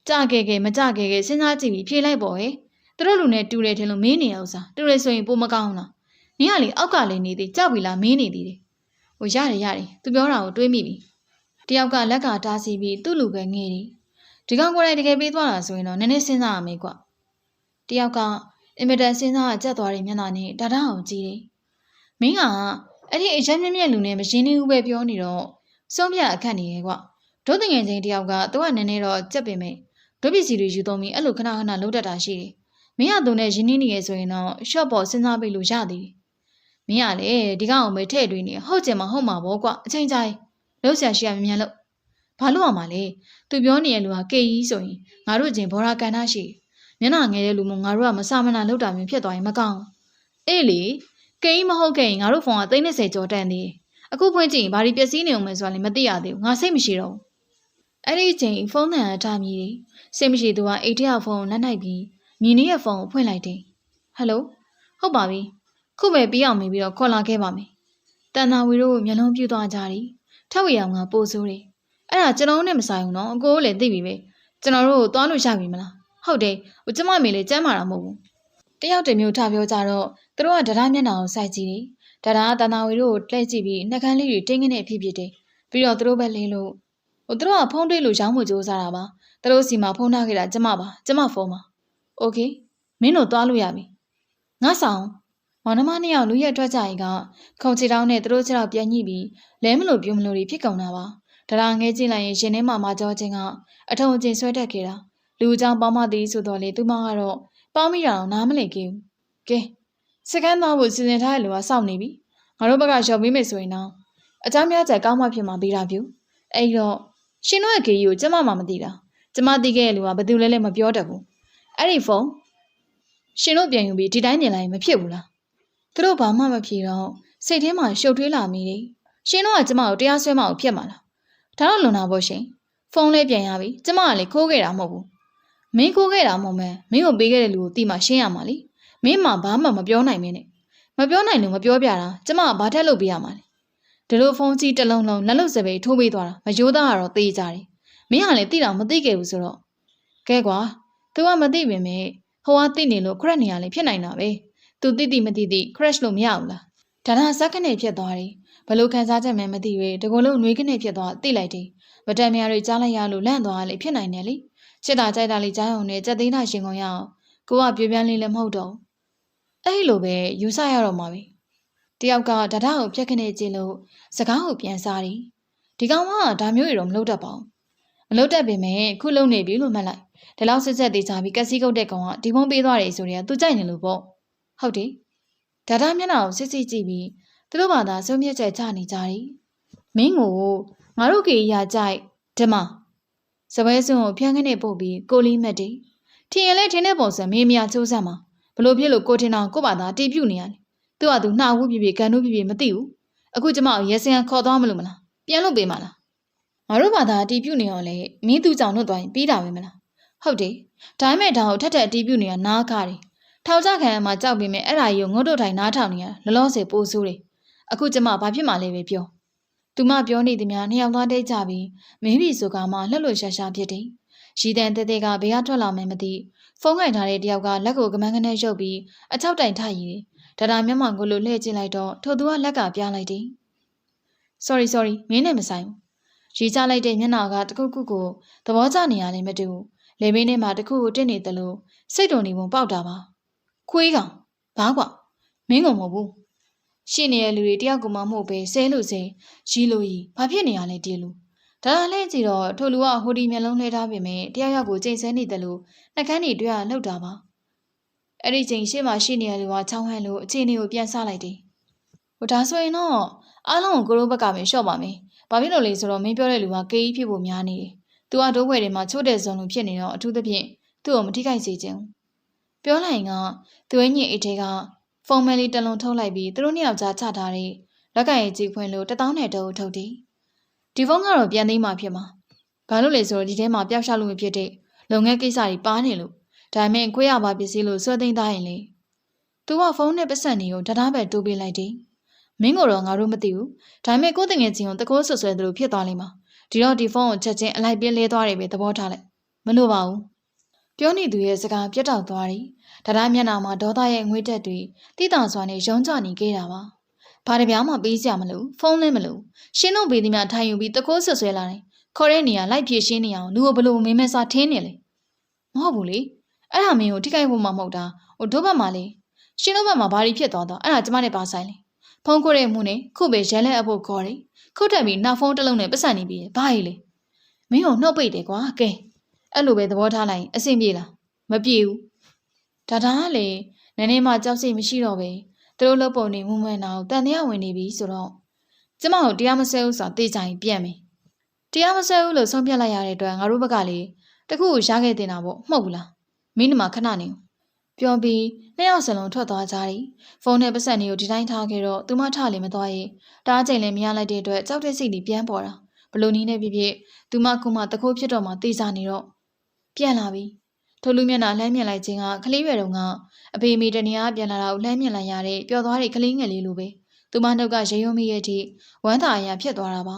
ကြခဲ့ခဲ့မကြခဲ့ခဲ့စဉ်းစားကြည့်ပြီးဖြေလိုက်ပေါ့ဟဲ့သူတို့လူနဲ့တူတယ်ထင်လို့မင်းနေရဥစားတူတယ်ဆိုရင်ပိုမကောင်းလားနင်ကလေအောက်ကလည်းနေသေးကြောက်ပြီလားမင်းနေသေးတယ်ဟိုရတယ်သူပြောတာကိုတွေးမိပြီတယောက်ကလက်ကတားစီပြီးသူ့လူပဲငေးတယ်ဒီကောင်ကိုယ်တိုင်တကယ်ပေးသွားတာဆိုရင်တော့နည်းနည်းစဉ်းစားရမယ်ကွတယောက်ကအင်မတန်စဉ်းစားကြက်သွားတဲ့မျက်နှာနဲ့ဒါအောင်ကြည့်တယ်မင်းကအဲ့ဒီအရက်မြက်လူနဲ့မရှင်းနေဘူးပဲပြောနေတော့ဆုံးပြအခက်နေရဲ့ကွဒုတငယ်ချင်းတယောက်ကသူကနည်းနည်းတော့ကြက်ပင်မဲ့ဒုပစ္စည်းတွေယူသုံးပြီးအဲ့လိုခဏခဏလှုပ်တတ်တာရှိတယ်မင်းကသူနဲ့ရင်းနှီးနေရဆိုရင်တော့ရှော့ပေါ်စဉ်းစားပြီးလို့ရသေးတယ်မင်းကလေဒီကောင်ကိုပဲထည့်တွေးနေဟုတ်ကြမှာဟုတ်မှာပေါ့ကွအချိန်ကြာလှုပ်ရှားရှိရမြန်လို့ဘာလို့အောင်မလဲသူပြောနေတဲ့လူကကေကြီးဆိုရင်ငါတို့ချင်းဘောရာကန်တာရှိမျက်နှာငယ်တဲ့လူမျိုးငါတို့ကမဆမနာလှုပ်တာမျိုးဖြစ်သွားရင်မကောင်းအေးလေကေကြီးမဟုတ်ခဲ့ရင်ငါတို့ဖုန်းက30ကျော်တန်သေးအခုဖွင့်ကြည့်ရင်ဘာဒီပျက်စီးနေအောင်မယ်ဆိုတာလည်းမသိရသေးဘူးငါစိတ်မရှိတော့ဘူးအဲ့ဒီချိန်ဖုန်းတန်အထားမြည်တယ်စိတ်မရှိသူကအိတ်တယောက်ဖုန်းကိုလက်နိုင်ပြီးမြင်းရဲ့ဖုန်းကိုဖွင့်လိုက်တယ်ဟယ်လိုဟုတ်ပါပြီခုပဲပြီးအောင်မေးပြီးတော့ခေါ်လာခဲ့ပါမယ်တန်တာဝီတို့မျက်လုံးပြူသွားကြတယ်ထက်ဝေအောင်ကပို့ဆိုးတယ်အဲ့ဒါကျွန်တော်တို့နဲ့မဆိုင်ဘူးနော်အကိုကလည်းသိပြီပဲကျွန်တော်တို့သွားလို့ရပြီမလားဟုတ်တယ်ကျမမေလည်းကျမ်းမာတာမဟုတ်ဘူးတယောက်တမျိုးထပြောကြတော့သူတို့ကဒါမျက်နှာကိုစိုက်ကြည့်တယ်ဒါတန်တာဝီတို့ကိုလှည့်ကြည့်ပြီးနှက်ကန်းလေးတွေတင်းငင်းနေဖြစ်တယ်ပြီးတော့သူတို့ပဲလင်းလို့သူတို့ကဖုန်းတွေးလို့ရောင်းမှုကြိုးစားတာပါသူတို့စီမှာဖုန်းထားခဲ့တာကျမပါကျမဖုန်းပါโอเคမင်းတို့သွားလို့ရပြီငါဆောင်မောင်နှမနှစ်ယောက်လူရဲ့အတွက်ကြရင်ကခုံချီတောင်းနဲ့သူတို့ခြေထောက်ပြန်ညှိပြီးလဲမလို့ပြုံးမလို့ဖြစ်ကုန်တာပါဒါငဲကြည့်လိုက်ရင်ရှင်ထဲမှာမကြောချင်းကအထုံအကျင်ဆွဲတက်ခဲ့တာလူအကြောင်းပေါင်းမသည်ဆိုတော့လေသူမကတော့ပေါင်းမိတာတော့နားမလည်ခဲ့ဘူးကဲစကန်သားကိုစီစဉ်ထားတဲ့လူကစောင့်နေပြီငါတို့ဘက်ကရှော့ပေးမယ်ဆိုရင်တော့အကြောင်းများချက်ကောင်းမှဖြစ်မှာပေးတာပြူအဲ့တော့ရှင်တို့ရဲ့ခေကြီးကိုကျမမှမသိတာကျမသိခဲ့တဲ့လူကဘယ်သူလဲမပြောတတ်ဘူးအဲ့ဒီဖုန်းရှင်တို့ပြန်ယူပြီးဒီတိုင်းနေလိုက်မဖြစ်ဘူးလားသူတို့ဘာမှမဖြေတော့စိတ်ထဲမှာရှုပ်ထွေးလာမိတယ်ရှင်တို့ကကျမကိုတရားစွဲမအောင်ဖြစ်မှာလားဒါတော့လွန်တာပေါ့ရှင်ဖုန်းလေးပြန်ရပြီကျမကလည်းခိုးခဲ့တာမဟုတ်ဘူးမင်းခိုးခဲ့တာမဟုတ်မဲမင်းကိုပေးခဲ့တဲ့လူကိုတိမှရှင်းရမှာလေမင်းမှဘာမှမပြောနိုင်မင်းနဲ့မပြောနိုင်လို့မပြောပြတာကျမကဘာထက်လုပ်ပေးရမှာလဲဒီလိုဖုန်းကြီးတစ်လုံးလုံးလက်လွတ်စပယ်ထိုးပေးသွားတာမယိုးသားကတော့တေးကြတယ်မင်းကလည်းတိတာမသိခဲ့ဘူးဆိုတော့ကဲကွာ तू ကမသိပင်မဲ့ဟိုကသိနေလို့ခရက်နေရလေဖြစ်နိုင်တာပဲ तू သိမသိ crash လို့မရဘူးလားဒါစက်ကနေဖြစ်သွားတယ်ဘလို့ခံစားချက်မှမသိပဲတကူလုံးနှွေးကနေဖြစ်သွားသိလိုက်တယ်မတန်မြားတွေကြားလိုက်ရလို့လန့်သွားလေဖြစ်နိုင်တယ်လေချစ်တာကြိုက်တာလေးကြားအောင်နဲ့ကြက်သိန်းတာရှင်ကုန်ရအောင်ကိုကပြပြန်းလေးလည်းမဟုတ်တော့အဲ့လိုပဲယူဆရတော့မှာပဲတယောက်ကဒါကိုဖြတ်ခနဲ့ကြည့်လို့စကားကိုပြန်စားတယ်ဒီကောင်ကဒါမျိုးတွေတော့မလုပ်တတ်ပါဘူးမလုပ်တတ်ပေမဲ့ခုလုံနေပြီလို့မှတ်လိုက်ဒီလောက်စစ်စစ်သေးချပြီးကက်စီကုတ်တဲ့ကောင်ကဒီဖုန်းပေးသွားတယ်ဆိုရင်သူကြိုက်နေလို့ပေါ့ဟုတ်တယ်ဒါမျက်နှာကိုစစ်စစ်ကြည့်ပြီးသူတို့ဘာသာဆုံးဖြတ်ချက်ချနေကြတယ်မင်းကိုငါတို့ကေရကြိုက်ဒီမှာစပွဲစွန်းကိုဖျန်းခနဲ့ပို့ပြီးကိုလီမက်တယ်ထင်ရင်လဲထင်တဲ့ပုံစံမင်းမရချိုးစမ်းမှာဘလို့ဖြစ်လို့ကိုထင်အောင်ကိုဘာသာတီးပြူနေရတယ်သူကသူနှာဝူးပြပြကန်နူးပြပြမသိဘူးအခုကျမကိုရဲစင်ခေါ်သွားမလို့မလားပြန်လို့ပေးမလားငါတို့ဘာသာတီးပြူနေအောင်လဲမင်းသူကြောင့်လွတ်သွားရင်ပြီးတာပဲမလားဟုတ်တယ်ဒါပေမဲ့ဒါကိုထက်ထက်တီးပြူနေတာနားကားတယ်ထောက်ကြခံရမှာကြောက်ပေမဲ့အဲ့ဒါကြီးကိုငုတ်တို့ထိုင်နားထောင်နေရလောလောဆယ်ပိုးဆိုးတယ်အခုကျမဘာဖြစ်မှလဲပဲပြောသူမပြောနေသည်များနှစ်ယောက်သားတိတ်ကြပြီးမင်းပြီဆိုကမှလှုပ်လှရှားရှားဖြစ်တယ်ရီတန်တဲတဲကဘေးကထွက်လာမှမသိဖုန်းကင်ထားတဲ့တယောက်ကလက်ကိုကမန်းကနေရုပ်ပြီးအချောက်တိုင်ထရည်တယ်ဒါမျက်မှောင်ကိုလိုလှည့်ကျင်လိုက်တော့ထို့သူကလက်ကပြလိုက်တယ် sorry မင်းနဲ့မဆိုင်ဘူးရီချလိုက်တဲ့မျက်နှာကတခုခုကိုသဘောကျနေရလည်းမတူဘူးလေမင်းနဲ့မှတခုကိုတက်နေတယ်လို့စိတ်တုန်နေပုံပေါက်တာပါခွေးကောင်ဘာကွာမင်းကုန်မဟုတ်ဘူးရှင်းနေတဲ့လူတွေတယောက်ကမှမဟုတ်ပဲဆဲလို့စဲရီလို့ရီဘာဖြစ်နေရလဲဒီလူဒါလည်းကြည့်တော့ထိုလူကဟိုဒီမျက်လုံးလှဲထားပေမဲ့တယောက်ကိုချိန်ဆနေတယ်လို့နှကန်းတွေတွေ့ရလှုပ်တာပါအဲ့ဒီချိန်ရှေ့မှာရှိနေတဲ့လူကချောင်းဟန်လို့အခြေအနေကိုပြန်ဆလိုက်တယ်ဟိုဒါဆိုရင်တော့အားလုံးကိုကိုရိုးဘက်ကပဲရှော့ပါမယ်ဘာဖြစ်လို့လဲဆိုတော့မင်းပြောတဲ့လူကကေးကြီးဖြစ်ဖို့များနေတယ်သူကဒိုးခွဲတွေမှာချိုးတဲ့ဇုံလိုဖြစ်နေတော့အထူးသဖြင့်သူ့ကိုမထိခိုက်စေချင်ဘူးပြောလိုက်ရင်ကသူ့ရဲ့ညင်အိတ်ထဲကဖုန်းမဲလေးတစ်လုံးထုတ်လိုက်ပြီးသူတို့နှစ်ယောက်ကြားချထားတဲ့လက်ကင်ရဲ့ကြီးခွင်းလို့1000နဲ့တုပ်ထုတ်တယ်ဒီဖုန်းကတော့ပြန်သိမ်းမှဖြစ်မှာဘာလို့လဲဆိုတော့ဒီထဲမှာပျောက်ရှောက်လို့မဖြစ်တဲ့လုပ်ငန်းကိစ္စတွေပါနေလို့ဒါပေမဲ့ခွေးရပါပစ္စည်းလို့ဆွဲသိမ်းသားရင်လေသူကဖုန်းနဲ့ပတ်စံတွေကိုတရားပဲတိုးပေးလိုက်တယ်မင်းကတော့ငါတို့မသိဘူးဒါပေမဲ့ကိုယ်တငယ်ချင်းကိုတကိုးဆွဆွဲသလိုဖြစ်သွားလိမ့်မှာဒီတော့ဒီဖုန်းကိုချက်ချင်းအလိုက်ပြင်းလဲသွားတယ်ပဲသဘောထားလိုက် မလို့ပါဘူးပြောနေသူရဲ့စကားပြတ်တောက်သွားတယ်ဒါသားမျက်နှာမှာဒေါသရဲ့ငွေတက်တွေတိတောင်စွာနဲ့ရုံးကြနေခဲ့တာပါဘာတပြားမှပေးစရာမလိုဖုန်းလည်းမလိုရှင်းတို့ပေးသည်များထိုင်ယူပြီးတကိုးဆွဆွဲလာတယ်ခေါ်တဲ့နေရာလိုက်ပြေရှင်းနေအောင်လူကိုဘလို့မင်းမဲစားထင်းနေလေမဟုတ်ဘူးလေအဲ့ဒါမင်းကိုထိခိုက်ဖို့မှမဟုတ်တာဟိုတို့ဘက်မှာလေရှင်းတို့ဘက်မှာဘာတွေဖြစ်သွားတော့အဲ့ဒါကျမနဲ့ပါဆိုင်လေဖုန်းခိုးတဲ့မှုနဲ့ခုပဲရဲလက်အဖို့ခေါ်တယ်ခုထပ်ပြီးနောက်ဖုန်းတစ်လုံးနဲ့ပတ်စံနေပြီးဘာကြီးလေမင်းကိုနှုတ်ပိတ်တယ်ကွာကဲအဲ့လိုပဲသဘောထားလိုက်အဆင်ပြေလားမပြေဘူးဒါကလေနည်းနည်းမှကြောက်စိတ်မရှိတော့ပဲသူတို့လုပ်ပုံနေမှုမှန်တော့တန်တရားဝင်နေပြီဆိုတော့ကျမတို့တရားမဆဲဘူးဆိုတာသိကြရင်ပြက်မယ်တရားမဆဲဘူးလို့ဆုံးဖြတ်လိုက်ရတဲ့အတွက်ငါတို့ဘက်ကလေတခုကိုရှားခဲ့တင်တာပေါ့မဟုတ်ဘူးလားမင်းဒီမှာခဏနေပြောပြီးနှစ်ယောက်စလုံးထွက်သွားကြတယ်ဖုန်းနဲ့ပတ်စံတွေကိုဒီတိုင်းထားခဲ့တော့သူမထလည်းမသွားရဲ့တားချိန်လည်းမရလိုက်တဲ့အတွက်ကြောက်တဲ့စိတ်တွေပြန်ပေါ်တာဘလို့နီးနေဖြစ်ဖြစ်သူမကူမတခိုးဖြစ်တော့မှတေးစားနေတော့ပြန်လာပြီထိုလူမျက်နှာလှမ်းမြင်လိုက်ခြင်းကကလေးရွယ်တုန်းကအဖေမိတနေရာပြန်လာတာကိုလှမ်းမြင်လိုက်ရတဲ့ပျော်သွားတဲ့ကလေးငယ်လေးလိုပဲသူမနှုတ်ကရေယုံမိရဲ့အထိဝမ်းသာအရာဖြစ်သွားတာပ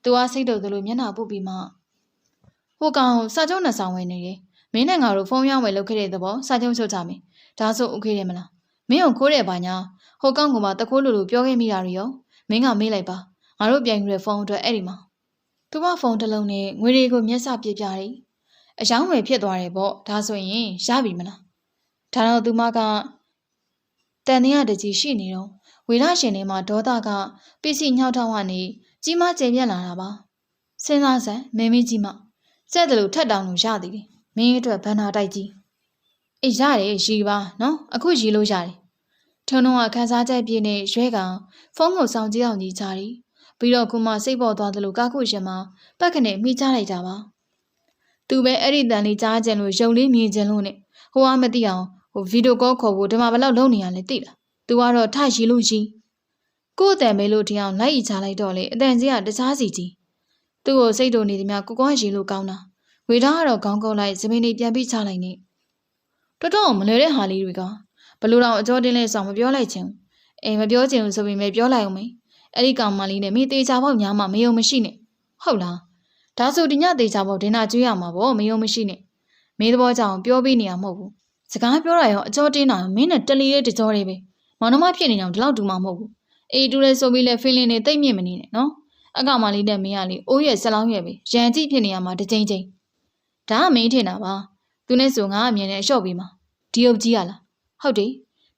ါသူကစိတ်တုပ်သလိုမျက်နှာပုတ်ပြီးမှဟိုကောင်စာချုပ်နှစ်ဆောင်ဝင်နေတယ်မင်းနဲ့ငါတို့ဖုန်းရောင်းဝယ်လုပ်ခဲ့တဲ့သဘောစာချုပ်ချုပ်ကြမယ်ဒါဆိုโอเคတယ်မလားမင်းကိုခိုးတယ်ပါညာဟိုကောင်ကမှတခိုးလိုပြောခဲ့မိတာတွေရောမင်းကမေးလိုက်ပါငါတို့ပြန်ယူတဲ့ဖုန်းအတွက်အဲ့ဒီမှာသူမဖုန်းတစ်လုံးနဲ့ငွေတွေကိုမျက်စာပြပြတယ်အယောင်းဝယ်ဖြစ်သွားတယ်ပေါ့ဒါဆိုရင်ရပြီမလားဒါတော့သူမကတန်တရားတကြီးရှိနေတော့ဝေဒရှင်တွေမှာဒေါသကပစ္စည်းညှောက်ထောက်ကနေကြီးမားကျယ်ပြန့်လာတာပါစဉ်းစားစမ်းမင်းမကြီးမစက်တယ်လို့ထက်တောင်လို့ရသည်လေမင်းအတွက်ဘန္နာတိုက်ကြီးအေးရတယ်ရီပါနော်အခုရီလို့ရတယ်ထုံတော့ခန်းစားချက်ပြည့်နဲ့ရွဲကောင်ဖုန်းကိုစောင့်ကြည့်အောင်ကြီးချတယ်ပြီးတော့ခုမှစိတ်ပေါ်သွားသလိုကားခုရှင်မှာပတ်ခနဲ့မိချလိုက်တာပါသူပဲအဲ့ဒီတန်လေးကြားကျင်လို့ရုံလေးမြင်ကျင်လို့နဲ့ဟိုကမသိအောင်ဟိုဗီဒီယိုကောခေါ်ဖို့ဒီမှာဘယ်လောက်လုံးနေရလဲသိလားသူကတော့ထရီလို့ကြီးကို့အတန်မေးလို့တရားလိုက်ဤချလိုက်တော့လေအတန်ကြီးကတခြားစီကြီးသူ့ကိုစိတ်တုန်နေသည်များကိုကွာရီလို့ကောင်းတာဝေသားကတော့ခေါင်းကုန်းလိုက်ဇမင်းလေးပြန်ပြီးချလိုက်နေတော်တော်မလွယ်တဲ့ဟာလေးတွေကဘလို့တော့အကျော်တင်းလဲဆောင်မပြောလိုက်ချင်အိမ်မပြောချင်ဘူးဆိုပေမဲ့ပြောလိုက်အောင်မေအဲ့ဒီကောင်မလေးနဲ့မိသေးချာပေါက်ညာမှမယုံမရှိနဲ့ဟုတ်လားဒါဆိုဒီညသေးချာပေါက်ဒင်နာကျွေးရမှာပေါ့မယုံမရှိနဲ့မင်းသဘောကြောင့်ပြောပြီးနေရမဟုတ်ဘူးစကားပြောရရောအကျော်တင်းတာမင်းနဲ့တလီလေးတကြောလေးပဲမောင်နှမဖြစ်နေအောင်ဒီလောက်တူမှမဟုတ်ဘူးအေးတူလဲဆိုပြီးလဲ feeling နဲ့တိတ်မြင့်မနေနဲ့နော်အကောင်မလေးနဲ့မင်းကလေအိုးရဲ့ဆက်လောင်းရဲ့ပဲရန်ကြည့်ဖြစ်နေရမှာတစ်ချိန်ချိန်ဒါကမင်းထင်တာပါသူနဲ့ဆိုငါအမြင်နဲ့အလျှော့ပေးမှာဒီအုပ်ကြီးရလားဟုတ်တယ်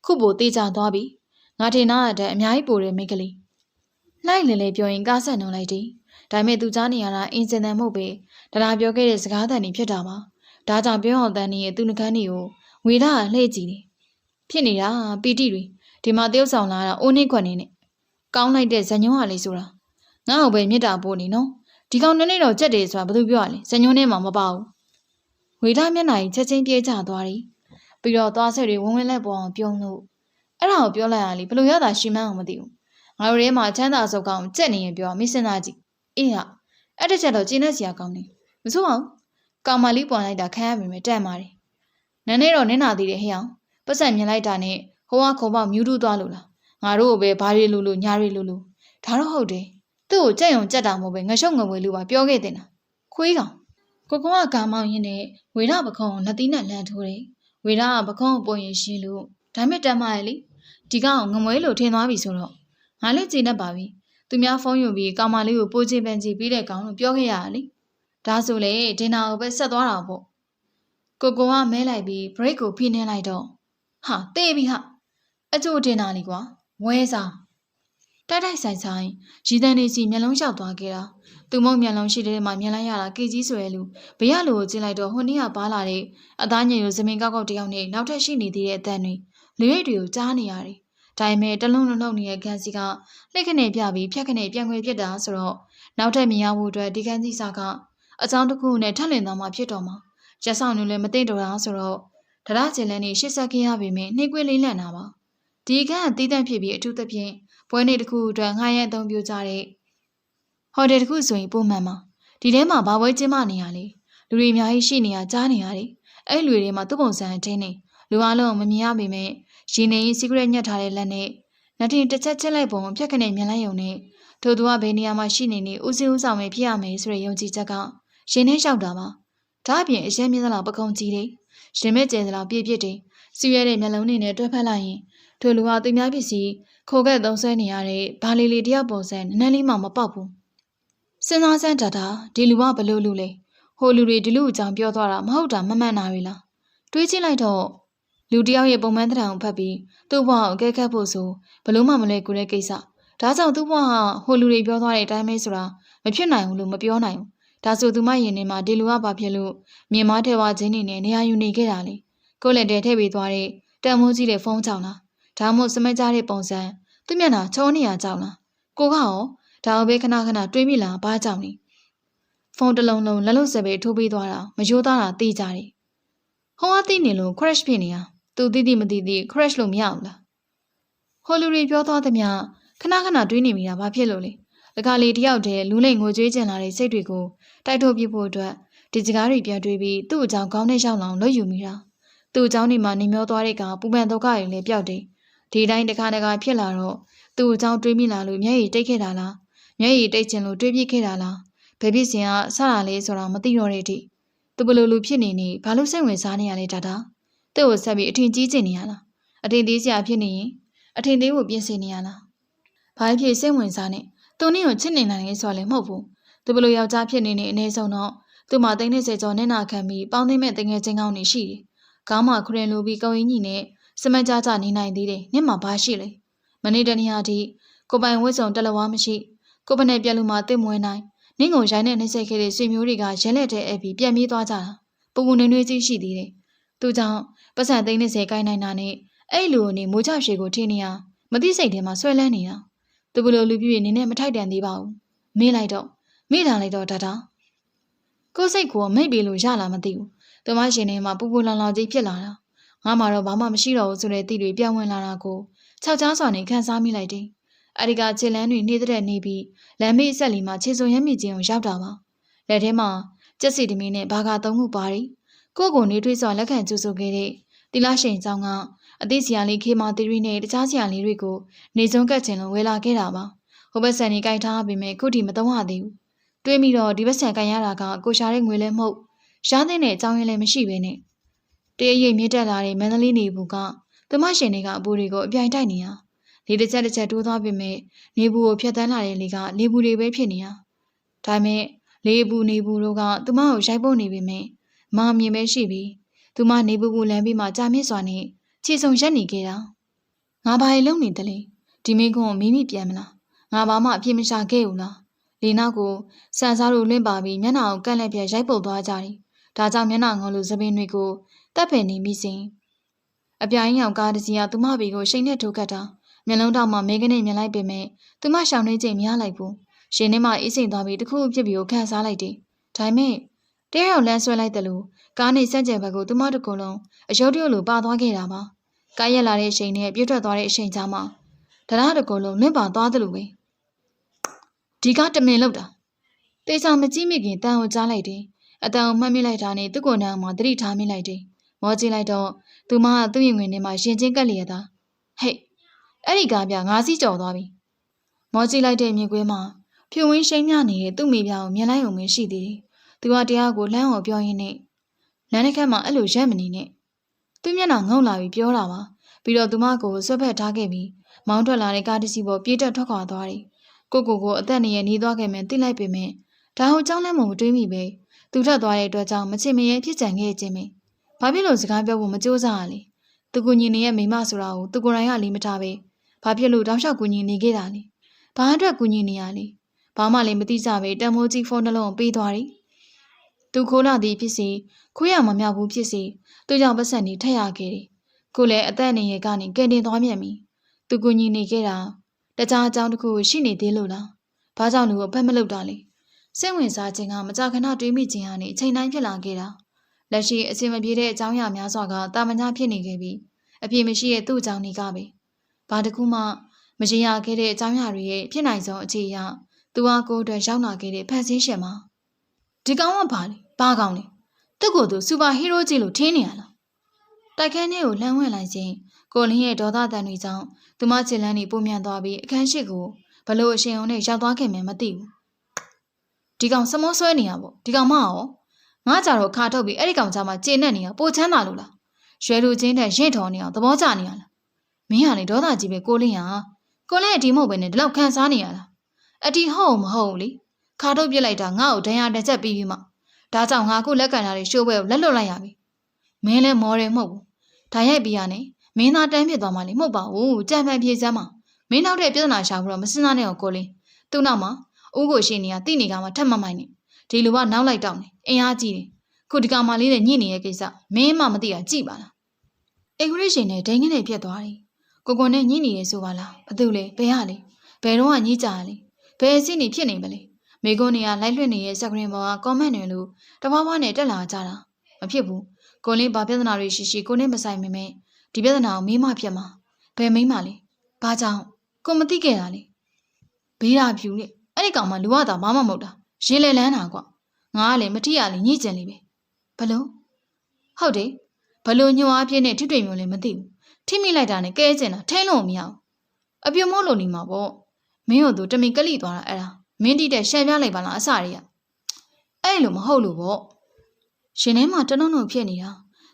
ခုပိုတေးကြသွားပြီငါထင်တာတဲ့အများကြီးပိုတယ်မိန်းကလေးလိုက်လေလေပြောရင်ကားဆက်နှုံလိုက်တယ်ဒါပေမဲ့သူကြားနေရတာအင်းစင်တယ်မဟုတ်ပဲဒါပြောခဲ့တဲ့စကားသံတွေဖြစ်တာပါဒါကြောင့်ပြောအောင်တန်းနေရဲ့သူနှကန်းတွေကိုငွေသားလှည့်ကြည့်တယ်ဖြစ်နေတာပီတိတွေဒီမှာတယောက်ဆောင်လာတာအိုးနှိမ့်ခွက်နေနဲ့ကောင်းလိုက်တဲ့ဇညုံးဟာလေးဆိုတာငါ့ကိုပဲမြစ်တာပို့နေနော်ဒီကောင်နဲ့တော့ကြက်တယ်ဆိုတာဘာလို့ပြောရလဲဇညုံးနဲ့မှမပါဘူးငွေသားမျက်နှာကြီးချက်ချင်းပြေးကျသွားတယ်ပြီးတော့သွားဆက်တွေဝင်းဝင်းလက်ပေါ်အောင်ပြုံးလို့အဲ့ဒါကိုပြောလိုက်ရလေဘလို့ရတာရှိမှန်းအောင်မသိဘူးငါတို့ထဲမှာချမ်းသာစုပ်ကောင်ကြက်နေရင်ပြောမင်းစဉ်းစားကြည့်အေးဟာအဲ့တစ်ချက်တော့ကျင်းတဲ့စရာကောင်းနေမစိုးအောင်ကောင်မလေးပွန်လိုက်တာခံရပြီမဲ့တန့်ပါတယ်နန်းနဲ့တော့နင်းနာသေးတယ်ဟဲ့အောင်ပတ်စံမြင်လိုက်တာနဲ့ဟိုကခုံပေါက်မြူးတူးသွားလို့လားငါတို့ကိုပဲဘာတွေလူလူညာတွေလူလူဒါတော့ဟုတ်တယ်သူ့ကိုကြက်ရုံကြက်တာမဟုတ်ပဲငရှုံငွေလူပါပြောခဲ့တင်တာခွေးကောင်ကိုကကာမောင်ရင်းနဲ့ဝေရပခုံးလက်သီးနဲ့လန့်ထိုးတယ်ဝေရကပခုံးကိုပုံရင်ရှင်းလို့ဒါမဲ့တမ်းမရလေဒီကောင်ငမွဲလို့ထင်သွားပြီဆိုတော့ငါလည်းကြည်တတ်ပါပြီသူများဖုန်းယူပြီးကောင်မလေးကိုပိုးချပန်းကြည့်ပြီးတဲ့ကောင်လို့ပြောခဲ့ရတာလေဒါဆိုလေဒင်နာကိုပဲဆက်သွားတာပေါ့ကိုကမဲလိုက်ပြီး break ကိုဖိနှင်းလိုက်တော့ဟာတေးပြီဟာအကျိုးဒင်နာလေးကွာဝဲစားတိုက်တိုက်ဆိုင်ဆိုင်ရီတန်နေစီမျက်လုံးလျှောက်သွားခဲ့တာသူမုံမျက်လုံးရှိတဲ့မှာမြင်လိုက်ရတာကေကြီးဆိုရဲလူဘရလူကိုကြည့်လိုက်တော့ဟိုနေ့ကပါလာတဲ့အသားညင်လိုဇမင်ကောက်ကောက်တယောက်နဲ့နောက်ထပ်ရှိနေသေးတဲ့အတန်တွေလူရိတ်တွေကိုကြားနေရတယ်ဒါပေမဲ့တလုံးလုံးနှုတ်နေတဲ့ကန်စီကလှက်ခနဲ့ပြပြီးဖြက်ခနဲ့ပြန်ခွေဖြစ်တာဆိုတော့နောက်ထပ်မြင်ရဖို့အတွက်ဒီကန်စီစာကအကြောင်းတစ်ခုနဲ့ထပ်လင်သွားမှဖြစ်တော့မှာရက်ဆောင်နေလည်းမသိတော့တာဆိုတော့ဒရကျင်လန်းနေရှစ်ဆက်ခဲ့ရပေမဲ့နှိကွေးလေးလန့်တာပါဒီကန်ကတီးတန့်ဖြစ်ပြီးအထူးသဖြင့်ပွဲနေ့တစ်ခုအတွက်ငှားရမ်းအသုံးပြုကြတဲ့ဟိုတယ်တစ်ခုဆိုရင်ပုံမှန်ပါဒီထဲမှာဘာပွဲကျင်းပနေရလဲလူတွေအများကြီးရှိနေရကြားနေရတယ်အဲ့လူတွေထဲမှာသူ့ပုံစံအတင်းနေလူအလုံးမမြင်ရပေမဲ့ရှင်နေရင် secret ညှက်ထားတဲ့လက်နဲ့လက်ထင်တစ်ချက်ချက်လိုက်ပုံဖြတ်ခနဲ့မြင်လိုက်ရုံနဲ့ထို့သူကဘယ်နေရာမှာရှိနေနေဦးစင်းဦးဆောင်ပဲဖြစ်ရမယ်ဆိုတဲ့ယုံကြည်ချက်ကရှင်နဲ့လျှောက်တာပါဒါ ဒါအပြင်အရှင်းမြင့်သလောက်ပကုံကြီးတယ်ရင်မဲ့ကျဲသလောက်ပြည့်ပြည့်တယ်စီရဲတဲ့မျက်လုံးတွေနဲ့တွဲဖက်လိုက်ရင်ထိုလူဟာသူများပစ္စည်းခိုကက်သုံးဆွဲနေရတဲ့ဘာလီလီတယောက်ပုံစံနည်းနည်းလေးမှမပေါက်ဘူးစဉ်းစားစမ်းတာဒီလူကဘလို့လူလဲဟိုလူတွေဒီလူအကြောင်းပြောသွားတာမဟုတ်တာမမှန်တာတွေလားတွေးကြည့်လိုက်တော့လူတယောက်ရဲ့ပုံမှန်တရားကိုဖတ်ပြီးသူ့ဘဝကိုအကဲခတ်ဖို့ဆိုဘလို့မှမလဲကူတဲ့ကိစ္စဒါကြောင့်သူ့ဘဝဟာဟိုလူတွေပြောသွားတဲ့အတိုင်းပဲဆိုတာမဖြစ်နိုင်ဘူးလို့မပြောနိုင်ဘူးဒါဆိုသူမရင်ထဲမှာဒီလူကဘာဖြစ်လို့မြင်မထဲဝချင်းနေနဲ့နေရာယူနေခဲ့တာလေကိုလည်းတဲထည့်ပေးသွားတဲ့တန်မိုးကြီးတဲ့ဖုန်းကြောင်လားဒါမှမဟုတ်စမက်ကြားတဲ့ပုံစံသူ့မျက်နှာချောနေရကြောင်လားကိုကရောဒါအပဲခဏတွေးမိလားဘာကြောင်လဲဖုန်းတစ်လုံးလုံးလက်လုံးစပဲထိုးပေးသွားတာမယိုးသားတာသိကြတယ်ဟောအသိနေလို့ crash ဖြစ်နေတာသူသိမသိ crash လို့မရဘူးလားဟိုလူတွေပြောသွားသမျှခဏတွေးနေမိတာဘာဖြစ်လို့လဲတခါလေတယောက်တည်းလူလိမ်ငိုကြွေးကျင်လာတဲ့စိတ်တွေကိုတိုက်ထုတ်ပြဖို့အတွက်ဒီစကားတွေပြန်တွေးပြီးသူ့အကြောင်းကောင်းတဲ့ရောက်လောင်လွတ်ယူမိတာသူ့အကြောင်းဒီမှာနေမျောသွားတဲ့ကပူပန်ဒုက္ခတွေလည်းပျောက်တယ်ဒီတိုင်းတခါဖြစ်လာတော့သူ့အကြောင်းတွေးမိလာလို့မျက်ရည်တိတ်ခဲ့တာလားမျက်ရည်တိတ်ချင်လို့တွေးပြခဲ့တာလားဘယ်ဖြစ်စဉ်ကဆလာလဲဆိုတာမသိတော့တဲ့အထိသူဘလို့လူဖြစ်နေဘာလို့စိတ်ဝင်စားနေရလဲတာသူ့ကိုဆက်ပြီးအထင်ကြီးကျင်နေရလားအထင်သေးစရာဖြစ်နေရင်အထင်သေးကိုပြင်ဆင်နေရလားဘာဖြစ်စိတ်ဝင်စားနေသူနဲ့ကိုချစ်နေနိုင်လဲဆိုလည်းမဟုတ်ဘူးသူဘလို့ယောက်ျားဖြစ်နေအနည်းဆုံးတော့သူ့မှာ30ကျော်နဲ့နာခံပြီးပေါင်းသိမဲ့တငယ်ချင်းကောင်းနေရှိတယ်ခေါင်းမှာခရင်လိုပြီးကောင်းရင်ကြီးနဲ့စမကြနေနိုင်သေးတယ်နင့်မှာဘာရှိလဲမနေ့တနေ့အထိကိုပိုင်ဝတ်စုံတလဝါမရှိကိုပနဲ့ပြက်လူမှာတစ်မွေးနိုင်နင့်ကိုရိုင်းနဲ့နှိမ့်ဆက်ခဲ့တဲ့ဆွေမျိုးတွေကရဲလက်တဲ့အပြီးပြန်ပြေးသွားကြတာပူပူနွေးနွေးကြီးရှိသေးတယ်သူကြောင့်ပတ်စံ30ကိုင်းနိုင်တာနဲ့အဲ့လူကနေမိုးချရှည်ကိုထင်းနေရမသိစိတ်ထဲမှာဆွဲလန်းနေတာသူဘလို့လူပြည့်နေနဲ့မထိုက်တန်သေးပါဘူးမေးလိုက်တော့ဒါကိုစိတ်ကိုမိတ်ပြီးလို့ရလာမသိဘူးသူမရှင်ထဲမှာပူပူလောင်လောင်ကြီးဖြစ်လာတာငါမှတော့ဘာမှမရှိတော့ဘူးဆိုတဲ့တိတွေပြောင်းဝင်လာတာကိုခြောက်ကြားစွာနဲ့ခံစားမိလိုက်တယ်အရိကခြေလန်းတွေနေတဲ့နေပြီးလမ်းမေးဆက်လီမှာခြေစုံရမ်းမိခြင်းကိုရောက်တာပါလက်ထဲမှာကြက်စီတမင်းနဲ့ဘာကာသုံးခုပါတယ်ကိုနေတွေးစွာလက်ခံကြိုးဆိုခဲ့တဲ့တီလာရှိန်ကြောင့်ကအသိစီယာလေးခေမာသီရီနဲ့တခြားစီယာလေးတွေကိုနေစုံကတ်ခြင်းလို့ဝယ်လာခဲ့တာပါဟိုဘက်ဆန်ကြီးကြိုက်ထားပေမဲ့ခုထိမသုံးရသေးဘူးတွေးမိတော့ဒီဘက်ဆန်ကန်ရတာကကိုရှာတဲ့ငွေလည်းမဟုတ်ရှားတဲ့အကြောင်းရင်းလည်းမရှိပဲနဲ့တရရိပ်မြင့်တက်လာတဲ့မန္တလေးနေဘူးကသူမရှင်တွေကအပူတွေကိုအပြိုင်တိုက်နေတာလေတစ်ချက်တိုးသွားပေမဲ့နေဘူးကိုဖျက်တမ်းလာတဲ့လေကနေဘူးတွေပဲဖြစ်နေတာဒါပေမဲ့လေဘူးနေဘူးတို့ကသူမကိုရိုက်ပုတ်နေပေမဲ့မာမြင်ပဲရှိပြီးသူမနေဘူးလမ်းပြီးမှကြာမြင့်စွာနဲ့ခြေစုံရက်နေခဲ့တာငါဘာလုံနေတယ်လေဒီမင်းကွန်းမိမိပြန်မလားငါဘာမှအပြစ်မရှာခဲ့ဘူးလားလေနောက်ကိုစံစားတို့လွင့်ပါပြီးမျက်နှာကိုကန့်လက်ပြရိုက်ပုတ်သွားကြတယ်ဒါကြောင့်မျက်နှာငုံလိုသပင်းတွေကိုတပ်ဖယ်နေမိစဉ်အပြိုင်ရောက်ကားတစ်စီးကသူမဘေကိုရှိန်နဲ့ထိုးခတ်တာမျက်လုံးတောင်မှမဲကနေမြင်လိုက်ပေမဲ့သူမရှောင်နေချိန်မရလိုက်ဘူးရှင်ထဲမှာအေးစိမ်သွားပြီးတခုဖြစ်ပြီးကိုခန်းစားလိုက်တယ်ဒါပေမဲ့တဲရောက်လမ်းဆွဲလိုက်တယ်လို့ကားနဲ့စက်ကြဲဘက်ကိုသူမတကူလုံးအယုတ်တရုတ်လိုပါသွားခဲ့တာပါကားရက်လာတဲ့အချိန်နဲ့ပြည့်ထွက်သွားတဲ့အချိန်ကြားမှာတရားတကူလုံးလွင့်ပါသွားတယ်လို့ပဲဒီကားတမင်လောက်တာတေချာမကြည့်မိခင်တန်ကိုကြားလိုက်တယ်အတန်ကိုမှတ်မိလိုက်တာနဲ့သူ့ကိုယ်နှံမှာသတိထားမိလိုက်တယ်မောကြည့်လိုက်တော့သူမကသူ့ရင်ဝင်ထဲမှာရှင်ချင်းကက်လျက်သားဟဲ့အဲ့ဒီကားပြငါးစီးကြော်သွားပြီမောကြည့်လိုက်တဲ့မြင်ကွင်းမှာဖြူဝင်းရှိန်မြနေတဲ့သူ့မိပြားကိုမြင်လိုက်ုံပဲရှိသေးတယ်သူကတရားကိုလှမ်းအောင်ပြောရင်းနဲ့လမ်းတစ်ခါမှအဲ့လိုရက်မနေနဲ့သူ့မျက်နှာငုံလာပြီးပြောတာပါပြီးတော့သူမကိုဆွဲဖက်ထားခဲ့ပြီးမောင်းထွက်လာတဲ့ကားတစ်စီးပေါ်ပြေးတက်ထွက်ခွာသွားတယ်ကိုအသက်နဲ့နေသွားခဲ့မှန်းသိလိုက်ပေမဲ့ဒါဟိုကြောင်းလဲမတွေးမိပဲသူထက်သွားတဲ့အတွက်ကြောင့်မချင်မရဲဖြစ်ကြံခဲ့ခြင်းပဲဘာဖြစ်လို့စကားပြောဖို့မကြိုးစားရလဲသူကူညီနေရဲ့မိမဆိုတာကိုသူကိုယ်တိုင်ကလေးမထားပဲဘာဖြစ်လို့တောင်းလျှောက်ကူညီနေခဲ့တာလဲဘာအတွက်ကူညီနေရလဲဘာမှလည်းမသိကြပဲတန်မိုးကြီးဖုန်းတစ်လုံးပေးသွားတယ်သူခိုးလာသည်ဖြစ်စီခွေးရမမြောက်ဘူးဖြစ်စီသူကြောင့်ပတ်စံနေထက်ရခဲ့တယ်ကိုလည်းအသက်နေရကနေကဲတင်သွားမြန်ပြီသူကူညီနေခဲ့တာတခြားအကြောင်းတစ်ခုရှိနေသေးလို့လားဘာကြောင့်လူကိုဖက်မလုပ်တာလဲစိတ်ဝင်စားခြင်းကမကြာခဏတွေးမိခြင်းဟာနေအချိန်တိုင်းဖြစ်လာခဲ့တာလက်ရှိအစင်မပြေတဲ့အကြောင်းအရာများစွာကတာမညာဖြစ်နေခဲ့ပြီးအပြေမရှိတဲ့သူ့အကြောင်းတွေကပဲဘာတစ်ခုမှမရင်ရခဲ့တဲ့အကြောင်းအရာတွေရဲ့ဖြစ်နိုင်ဆုံးအခြေအရသူဟာကိုယ်အတွက်ရောက်လာခဲ့တဲ့ဖန်ဆင်းရှင်မှာဒီကောင်ကဘာလဲဘာကောင်လဲသူ့ကိုယ်သူစူပါဟီးရိုးကြီးလို့ထင်းနေရလားတိုက်ခန်းထဲကိုလှမ်းဝင်လိုက်ခြင်းကိုလင်းရဲ့ဒေါသတန်တွေကြောင့်သူမခြေလမ်းတွေပုံမြန်သွားပြီးအခန်းရှိကိုဘလို့အရှင်အောင်နဲ့ရောက်သွားခဲ့မှမသိဘူးဒီကောင်စမောဆွဲနေရပေါ့ဒီကောင်မရော ငါကြတော့ခါထုတ်ပြီးအဲ့ဒီကောင်ကြမှာကျေနပ်နေရပိုချမ်းသာလို့လားရွှေလူချင်းတဲ့ရင့်ထော်နေအောင်သဘောကျနေရလားမင်းဟာလေဒေါသကြီးပဲကိုလင်းဟာကိုလင်းအတီမဟုတ်ပဲနဲ့ဒီလောက်ခံစားနေရလားအတီဟုတ်မဟုတ်လေခါထုတ်ပြစ်လိုက်တာငါ့ကိုဒဏ်ရာတစ်ချက်ပြီးမှဒါကြောင့်ငါအခုလက်ကန်ထားတဲ့ရှိုးပွဲကိုလက်လွတ်လိုက်ရပြီမင်းလည်းမော်တယ်မဟုတ်ဘူးဒါရိုက်ပြီးရနေမင်းသားတန်းပြစ်သွားမှလေမဟုတ်ပါဘူးကြံဖန်ပြေစမ်းမှာမင်းနောက်တဲ့ပြဿနာရှာပြီးတော့မစင်စားနဲ့အောင်ကိုလင်းသူ့နောက်မှာဦးကိုရှိနေရတိနေကမှထက်မမိုင်းနေဒီလူကနောက်လိုက်တောင်းနေအင်အားကြီးတယ်ခုဒီကောင်မလေးနဲ့ညှိနေတဲ့ကိစ္စမင်းမှမသိတာကြည့်ပါလားအိဂရိရှင်နဲ့ဒိန်ငင်းနဲ့ပြတ်သွားတယ်ကိုကိုနဲ့ညှိနေရဆိုပါလားဘာတူလဲဘယ်ဟာလဲဘယ်တော့ကညှိကြရလဲဘယ်အစီနေဖြစ်နေမလဲမိကုန်းတွေကလိုက်လွှင့်နေတဲ့စကရင်ပေါ်ကကွန်မန့်တွေလို့တပွားပွားနဲ့တက်လာကြတာမဖြစ်ဘူးကိုလင်းဘာပြဿနာတွေရှိကိုနဲ့မဆိုင်မမဲဒီပြဿနာကိုမိမဖြစ်မှာဘယ်မိမလဲဘာကြောင့်ကိုမသိခဲ့တာလေဘေးရာဖြူလေအဲ့ဒီကောင်မှလူဝတာဘာမှမဟုတ်တာရင်လေလန်းတာကွာငါကလေမထီရလေညှိကျင်လေပဲဘလို့ဟုတ်တယ်ဘလို့ညှို့အားပြည့်နဲ့ထွတွေ့မျိုးလည်းမသိဘူးထိမိလိုက်တာနဲ့ကဲကျင်တာထိန်းလို့မရဘူးအပြုံမို့လို့နေမှာပေါ့မင်းတို့တမင်ကလိသွားတာအဲ့ဒါမင်းတိတဲ့ရှက်ပြလိုက်ပါလားအစတွေကအဲ့လိုမဟုတ်လို့ပေါ့ရှင်ထဲမှာတနှုံနှုံဖြစ်နေတာ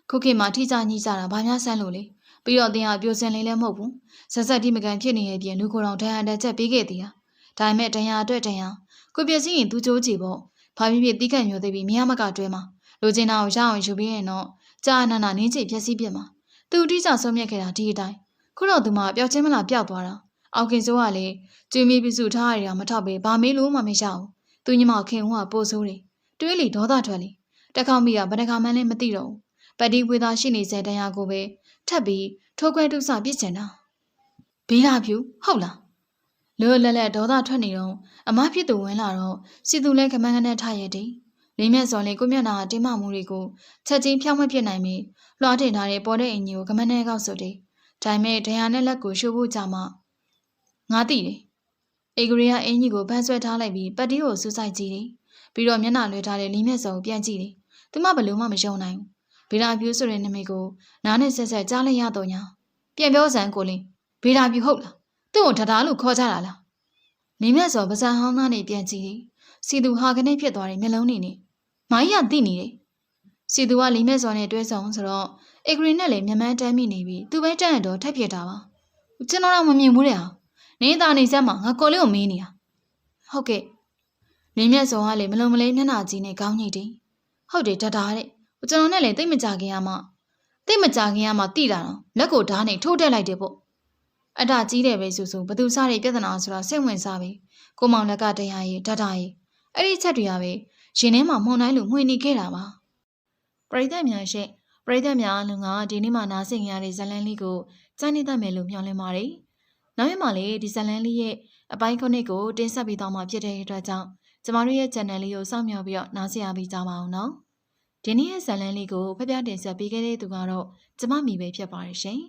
ခုခေတ်မှာထိကြညှိကြတာဘာများဆန်းလို့လဲပြီးတော့တင်ဟာပြိုစင်လေးလည်းမဟုတ်ဘူးဆက်ဆက်ဒီမကန်ဖြစ်နေရဲ့ပြင်လူကိုယ်တော်ဒဏ်ရာတစ်ချက်ပေးခဲ့သေးတာဒါပေမဲ့ဒဏ်ရာအတွက်ဒဏ်ရာကိုပြည့်စည်ရင်သူကြိုးကြည့်ပေါ့ဘာဖြစ်ဖြစ်တီးခတ်မျိုးသေးပြီးမရမကတွဲမှာလူချင်းသားကိုရအောင်ယူပြီးရင်တော့ကြာနာနာနင်းချစ်ဖြက်စီးပြစ်မှာသူတိကျဆုံးမြတ်ခဲ့တာဒီအတိုင်းခုတော့သူမပျောက်ချင်းမလားပျောက်သွားတာအောက်ကင်စိုးကလေကျွေးမီပြစုထားရတာမထောက်ပဲဘာမေးလို့မှမရဘူးသူညမခင်ဦးကပို့ဆိုးတယ်တွေးလေဒေါသထွက်လေတက်ခေါမိကဘယ်နှခါမှလည်းမသိတော့ဘူးပတ်တီးဝေးသားရှိနေစေတရားကိုပဲထပ်ပြီးထိုးခွဲတုဆပြစ်ချင်တာဘေးလာဖြူဟုတ်လားလွယ်လက်ဒေါသထွက်နေတော့အမဖြစ်သူဝင်လာတော့စီသူလဲခမန်းခနဲ့ထားရတဲ့လေးမြတ်စော်လေးကိုမျက်နှာတင်းမမှုတွေကိုချက်ချင်းဖြောင်းမပြစ်နိုင်မီလွှားတင်ထားတဲ့ပေါ်တဲ့အင်ကြီးကိုခမန်းနဲ့ကောက်ဆိုတယ်ဒါပေမဲ့ဒဏ်ရာနဲ့လက်ကိုရှိုးဖို့ကြမှာငါသိတယ်အေဂရီကအင်ကြီးကိုဖမ်းဆွဲထားလိုက်ပြီးပတ်တီးကိုစူးစိုက်ကြည့်တယ်ပြီးတော့မျက်နှာလွှဲထားတဲ့လေးမြတ်စော်ကိုပြန်ကြည့်တယ်သူမဘလို့မှမယုံနိုင်ဘူးဘေးလာဖြူဆိုတဲ့နာမည်ကိုနားနဲ့ဆက်ဆက်ကြားလိုက်ရတော့ညာပြန်ပြောစမ်းကိုလင်းဘေးလာဖြူဟုတ်လားသူ့ကိုထထာလို့ခေါ်ကြတာလားလေးမြတ်စော်ပစံဟောင်းသားနဲ့ပြန်ကြည့်တယ်စီသူဟာကနေဖြစ်သွားတဲ့မျက်လုံးနဲ့မိုင်းရသိနေတယ်စီသူကလေးမြတ်စော်နဲ့တွဲဆောင်ဆိုတော့အေဂရီနဲ့လည်းမျက်မှန်းတမ်းမိနေပြီသူပဲတန့်တော့ထက်ပြတာပါကျွန်တော်တော့မမြင်ဘူးတဲ့ဟာနေသားနေစမ်းမှာငါကိုလေးကိုမေးနေတာဟုတ်ကဲ့လေးမြတ်စော်ကလည်းမလုံးမလေးမျက်နှာကြီးနဲ့ခေါင်းညိတ်တယ်ဟုတ်တယ်တတားတဲ့ကျွန်တော်နဲ့လည်းတိတ်မကြခင်ရမှတိတာတော့လက်ကိုဓာတ်နဲ့ထိုးတက်လိုက်တယ်ပေါ့အတားကြီးတယ်ပဲဆိုဘသူစားတဲ့ပြဿနာဆိုတာစိတ်ဝင်စားပြီကိုမောင်လက်ကတရားရေးဓာတ်ရေးအဲ့ဒီချက်တွေကပဲရှင်ထဲမှာမှုန်တိုင်းလို့မှွေနေခဲ့တာပါပရိသတ်များရှင့်ပရိသတ်များအလုံးကဒီနေ့မှနားဆင်ရတဲ့ဇလန်းလေးကိုစမ်းနေတတ်မယ်လို့မျှော်လင့်ပါတယ်နောက်ရက်မှလည်းဒီဇလန်းလေးရဲ့အပိုင်း9ကိုတင်ဆက်ပေးသွားမှာဖြစ်တဲ့အတွက်ကြောင့်ကျမတို့ရဲ့ channel လေးကိုစောင့်မျှော်ပြီးတော့နားဆင်ရပြီးကြပါအောင်နော်ဒီနေ့ရဲ့ဇလန်းလေးကိုဖျက်ပြတင်ဆက်ပေးခဲ့တဲ့သူကတော့ကျမမိပဲဖြစ်ပါတယ်ရှင်